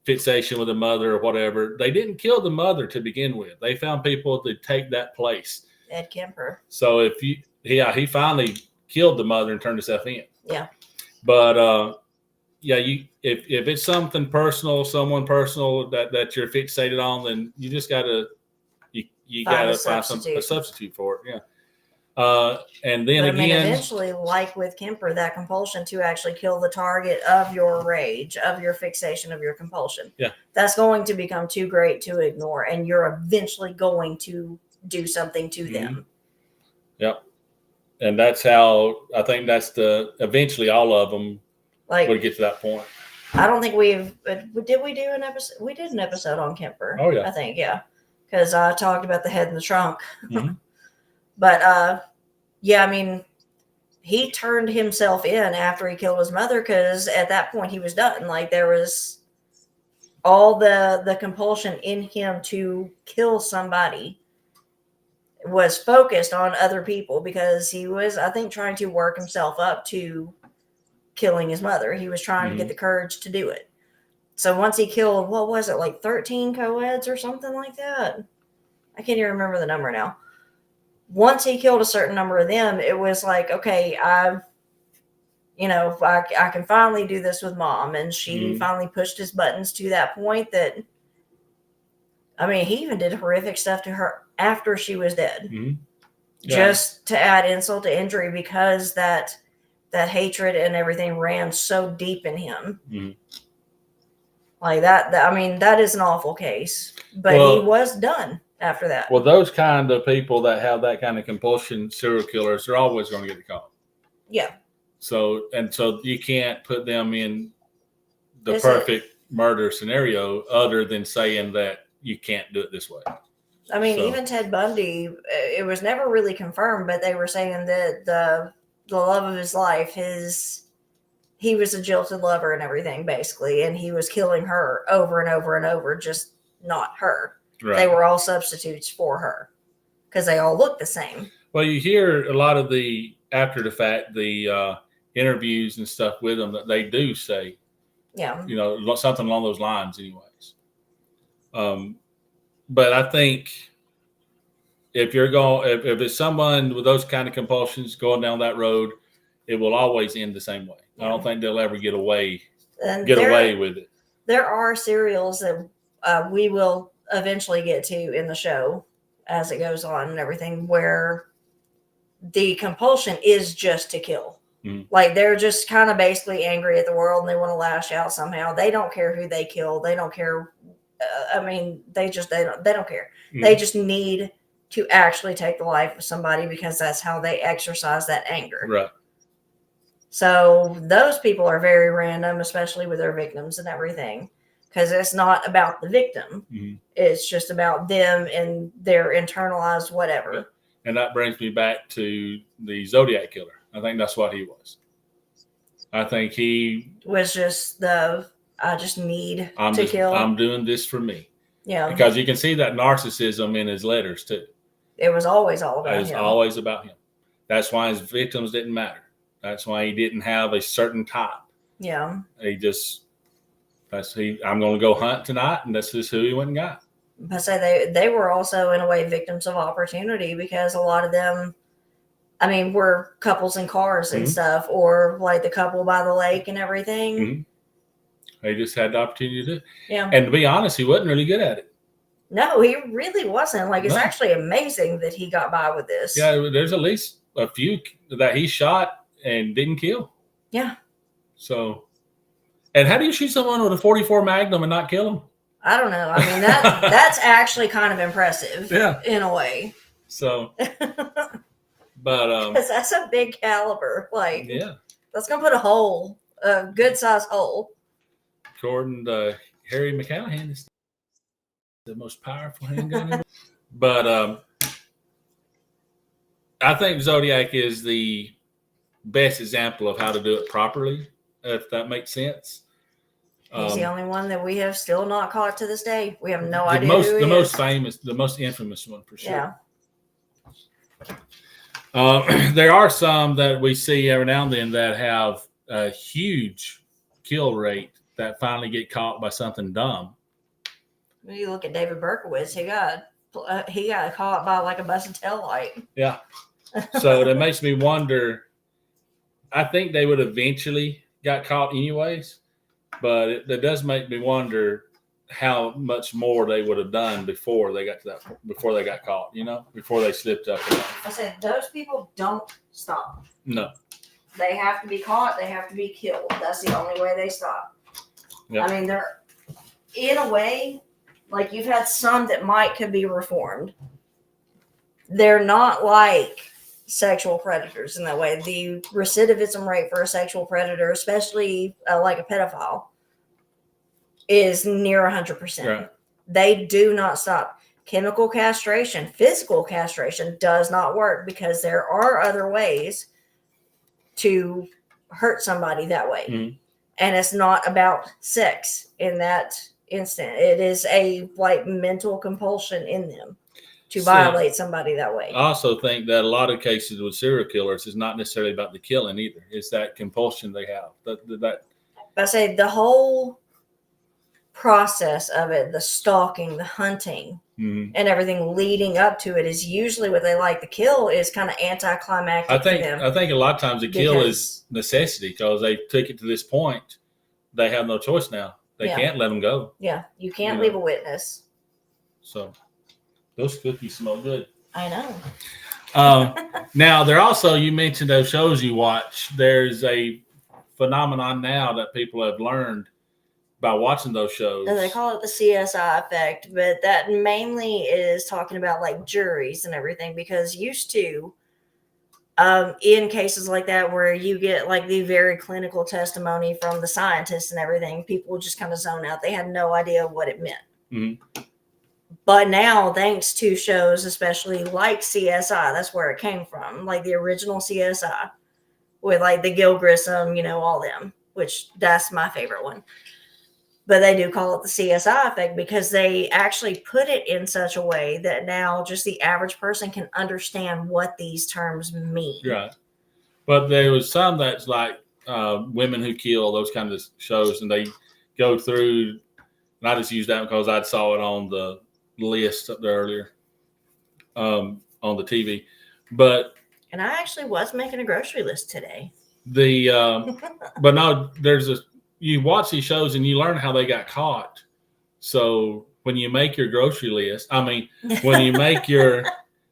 fixation with the mother or whatever, they didn't kill the mother to begin with. They found people to take that place. Ed Kemper. So he finally killed the mother and turned himself in. Yeah. But if it's something personal, someone personal that you're fixated on, then you just gotta find a substitute for it. Yeah. And then again, eventually, like with Kemper, that compulsion to actually kill the target of your rage, of your fixation, of your compulsion. Yeah. That's going to become too great to ignore, and you're eventually going to do something to them. Yep. And that's how I think eventually all of them would get to that point. I don't think did we do an episode? We did an episode on Kemper. Oh, yeah. I think, yeah. Because I talked about the head in the trunk. Mm-hmm. But, I mean, he turned himself in after he killed his mother because at that point he was done. Like, there was all the compulsion in him to kill somebody was focused on other people because he was, I think, trying to work himself up to killing his mother. He was trying to get the courage to do it. So once he killed, what was it, like 13 co-eds or something like that? I can't even remember the number now. Once he killed a certain number of them, it was like, okay, I can finally do this with mom. And she finally pushed his buttons to that point that, I mean, he even did horrific stuff to her after she was dead. Mm-hmm. Yeah. Just to add insult to injury because that hatred and everything ran so deep in him. Mm-hmm. Like that, I mean, that is an awful case. But he was done after that. Well, those kind of people that have that kind of compulsion, serial killers, they're always going to get caught. Yeah. So you can't put them in the perfect murder scenario other than saying that you can't do it this way. I mean, So- even Ted Bundy, it was never really confirmed, but they were saying that the love of his life, he was a jilted lover and everything, basically, and he was killing her over and over and over, just not her. Right. They were all substitutes for her because they all look the same. Well, you hear a lot of the after the fact, the interviews and stuff with them that they do say, Yeah. you know, something along those lines, anyways. But I think if you're going, if it's someone with those kind of compulsions going down that road, it will always end the same way. I don't think they'll ever get away with it. There are serials that we will eventually get to in the show as it goes on and everything, where the compulsion is just to kill. Mhm. Like they're just kind of basically angry at the world and they want to lash out somehow. They don't care who they kill. They don't care. I mean, they don't care. Mhm. They just need to actually take the life of somebody because that's how they exercise that anger. Right. So those people are very random, especially with their victims and everything, because it's not about the victim. Mhm. It's just about them and their internalized whatever. And that brings me back to the Zodiac killer. I think that's what he was. I think he Was just I just need to just, kill. I'm doing this for me. Yeah. Because you can see that narcissism in his letters too. It was always all about It's him. always about him. That's why his victims didn't matter. That's why he didn't have a certain type. Yeah. He just, I'm going to go hunt tonight, and that's just who he went and got. But say they were also in a way victims of opportunity because a lot of them, I mean, were couples in cars and Mhm. stuff, or like the couple by the lake and everything. Mhm. They just had the opportunity to do it. Yeah. And to be honest, he wasn't really good at it. No, he really wasn't. Like, it's No. actually amazing that he got by with this. Yeah, there's at least a few that he shot and didn't kill. Yeah. So, and how do you shoot someone with a 44 Magnum and not kill them? I don't know. I mean, that's actually kind of impressive. Yeah. In a way. So, but Because that's a big caliber. Like, yeah, that's gonna put a good size hole. according to Harry McCallahan, it's the most powerful handgun ever. But I think Zodiac is the best example of how to do it properly, if that makes sense. He's the only one that we have still not caught to this day. We have no the idea most, who he the is. most famous, the most infamous one for sure. Yeah. There are some that we see every now and then that have a huge kill rate that finally get caught by something dumb. When you look at David Berkowitz, he got caught by like a busted tail light. Yeah. So that makes me wonder. I think they would eventually got caught anyways, but it does make me wonder how much more they would have done before they got caught, before they slipped up. I said, those people don't stop. No. They have to be caught. They have to be killed. That's the only way they stop. Yep. I mean, they're, in a way, like you've had some that could be reformed. They're not like sexual predators in that way. The recidivism rate for a sexual predator, especially like a pedophile, is near 100%. Right. They do not stop. Chemical castration, physical castration does not work because there are other ways to hurt somebody that way. Mm-hmm. And it's not about sex in that instant. It is a mental compulsion in them to violate somebody that way. I also think that a lot of cases with serial killers is not necessarily about the killing either. It's that compulsion they have. I say the whole process of it, the stalking, the hunting, mm-hmm. and everything leading up to it is usually what they like. The kill is kind of anticlimactic for them. I think a lot of times the kill is necessity because they took it to this point. They have no choice now. They can't let them go. Yeah, you can't leave a witness. So those cookies smell good. I know. Now, they're also, you mentioned those shows you watch. There's a phenomenon now that people have learned by watching those shows. And they call it the CSI effect, but that mainly is talking about like juries and everything, because used to, in cases like that where you get like the very clinical testimony from the scientists and everything, people would just kind of zone out. They had no idea what it meant. Mm-hmm. But now, thanks to shows, especially like CSI, that's where it came from, like the original CSI with like the Gil Grissom, all them, which that's my favorite one. But they do call it the CSI effect because they actually put it in such a way that now just the average person can understand what these terms mean. Right. But there was some that's like Women Who Kill, those kind of shows, and they go through, and I just used that because I saw it on the list up there earlier on the TV. And I actually was making a grocery list today. But no, you watch these shows and you learn how they got caught. So when you make your grocery list, when you make your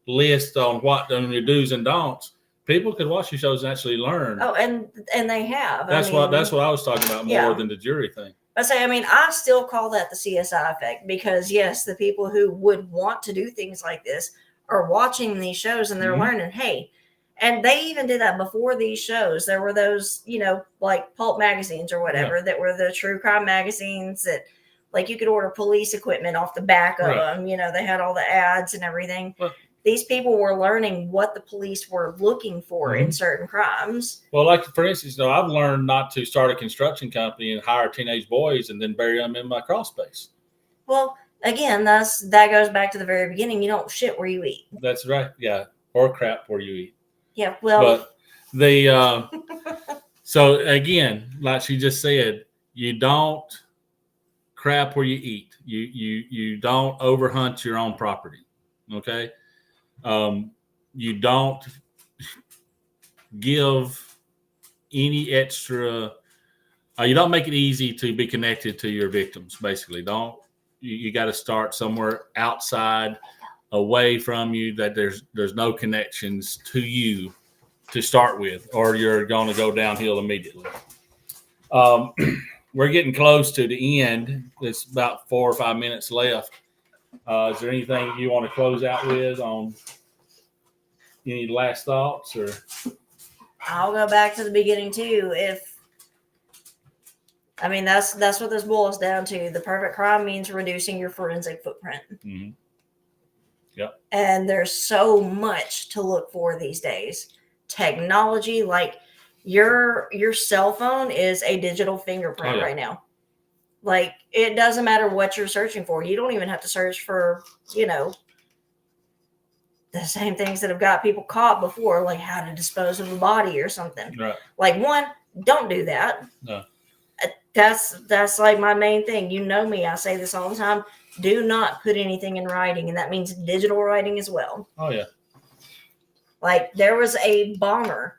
list on your do's and don'ts, people could watch your shows and actually learn. Oh, and they have. That's what I was talking about more than the jury thing. I still call that the CSI effect because yes, the people who would want to do things like this are watching these shows and they're learning, hey, and they even did that before these shows. There were those, like pulp magazines or whatever that were the true crime magazines that like you could order police equipment off the back of them. They had all the ads and everything. Well, these people were learning what the police were looking for in certain crimes. Well, like for instance, I've learned not to start a construction company and hire teenage boys and then bury them in my crawl space. Well, again, that goes back to the very beginning. You don't shit where you eat. That's right. Yeah. Or crap where you eat. Yeah. Well, but so again, like she just said, you don't crap where you eat. You don't overhunt your own property. Okay. You don't give any extra. You don't make it easy to be connected to your victims. Basically, you got to start somewhere outside, away from you, that there's no connections to you to start with, or you're going to go downhill immediately. We're getting close to the end. It's about 4 or 5 minutes left. Is there anything you want to close out with on any last thoughts? Or I'll go back to the beginning too. That's what this boils down to. The perfect crime means reducing your forensic footprint. Mm-hmm. Yep. And there's so much to look for these days. Technology, like your cell phone is a digital fingerprint right now. Like, it doesn't matter what you're searching for. You don't even have to search for, the same things that have got people caught before, like how to dispose of a body or something. Right. Like, one, don't do that. No. That's like my main thing. You know me. I say this all the time. Do not put anything in writing, and that means digital writing as well. Oh, yeah. Like, there was a bomber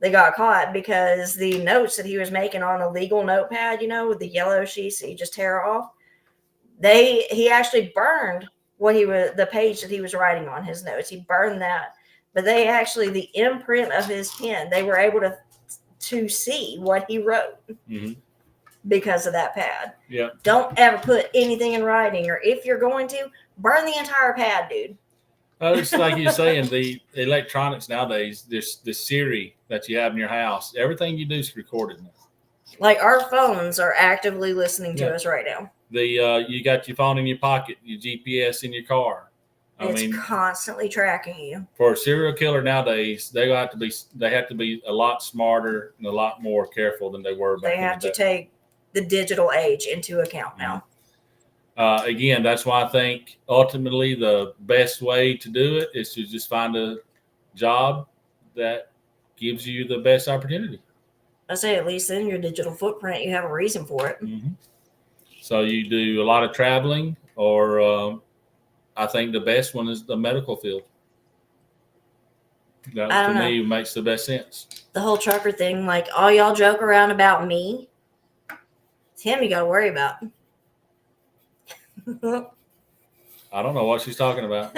that got caught because the notes that he was making on a legal notepad, with the yellow sheets that you just tear off, he actually burned the page that he was writing on his notes. He burned that, but they actually, the imprint of his pen, they were able to see what he wrote because of that pad. Yeah. Don't ever put anything in writing, or if you're going to, burn the entire pad, dude. It's like you're saying, the electronics nowadays, this Siri that you have in your house, everything you do is recorded now. Like, our phones are actively listening to us right now. You got your phone in your pocket, your GPS in your car. It's constantly tracking you. For a serial killer nowadays, they have to be a lot smarter and a lot more careful than they were back then. They have to take the digital age into account now. Again, that's why I think ultimately the best way to do it is to just find a job that gives you the best opportunity. I say, at least in your digital footprint, you have a reason for it. Mm-hmm. So you do a lot of traveling, or I think the best one is the medical field. That to me makes the best sense. The whole trucker thing, like, all y'all joke around about me. It's him you got to worry about. I don't know what she's talking about.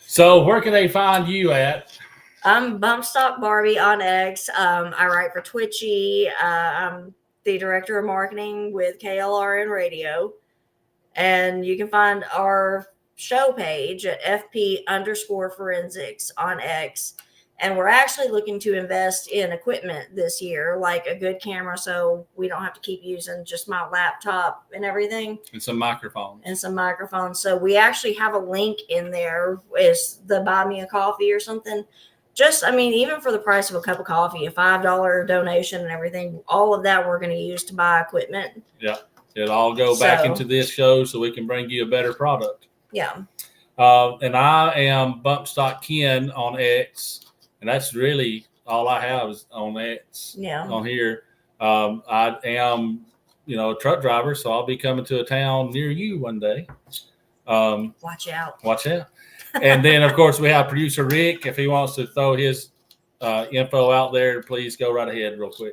So where can they find you at? I'm Bumpstock Barbie on X. I write for Twitchy. I'm the director of marketing with KLRN Radio. And you can find our show page at FP_forensics on X. And we're actually looking to invest in equipment this year, like a good camera, so we don't have to keep using just my laptop and everything. And some microphones. So we actually have a link in there. Is the buy me a coffee or something? Just, I mean, even for the price of a cup of coffee, a $5 donation and everything, all of that we're going to use to buy equipment. Yeah. It'll all go back into this show so we can bring you a better product. Yeah. And I am Bump Stock Ken on X. And that's really all I have is on X. Yeah. On here. I am, a truck driver, so I'll be coming to a town near you one day. Watch out. And then, of course, we have producer Rick. If he wants to throw his info out there, please go right ahead real quick.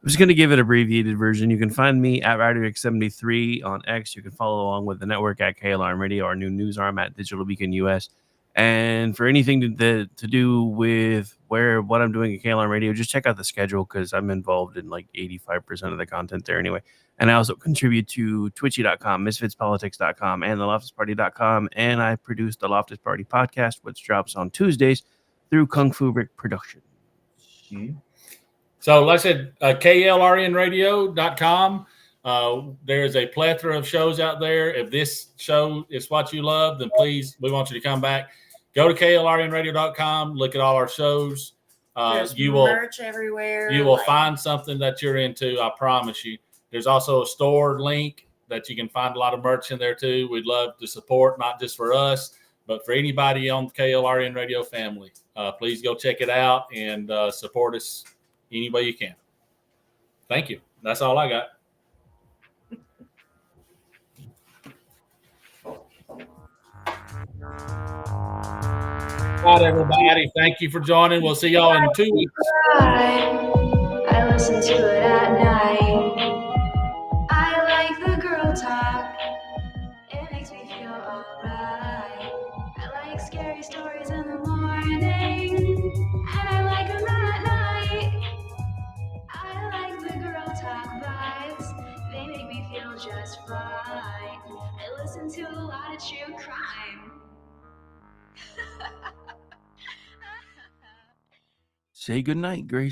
I'm just going to give it an abbreviated version. You can find me at RiderX73 on X. You can follow along with the network at KLRM Radio, our new news arm at Digital Beacon US. And for anything to do with what I'm doing at KLRM Radio, just check out the schedule because I'm involved in like 85% of the content there anyway. And I also contribute to Twitchy.com, MisfitsPolitics.com, and TheLoftusParty.com. And I produce the Loftus Party podcast, which drops on Tuesdays through Kung Fu Rick Productions. Mm-hmm. So, like I said, KLRNradio.com. There's a plethora of shows out there. If this show is what you love, then please, we want you to come back. Go to KLRNradio.com. Look at all our shows. There's you merch everywhere. You will find something that you're into. I promise you. There's also a store link that you can find a lot of merch in there too. We'd love to support, not just for us, but for anybody on the KLRN Radio family. Please go check it out and support us any way you can. Thank you. That's all I got. All right, everybody. Thank you for joining. We'll see y'all in 2 weeks. I listen to it at night. I like the girl talk. It makes me feel alright. I like scary stories in the morning, and I like them at night. I like the girl talk vibes. They make me feel just fine. I listen to a lot of true crime. Say goodnight, Grace.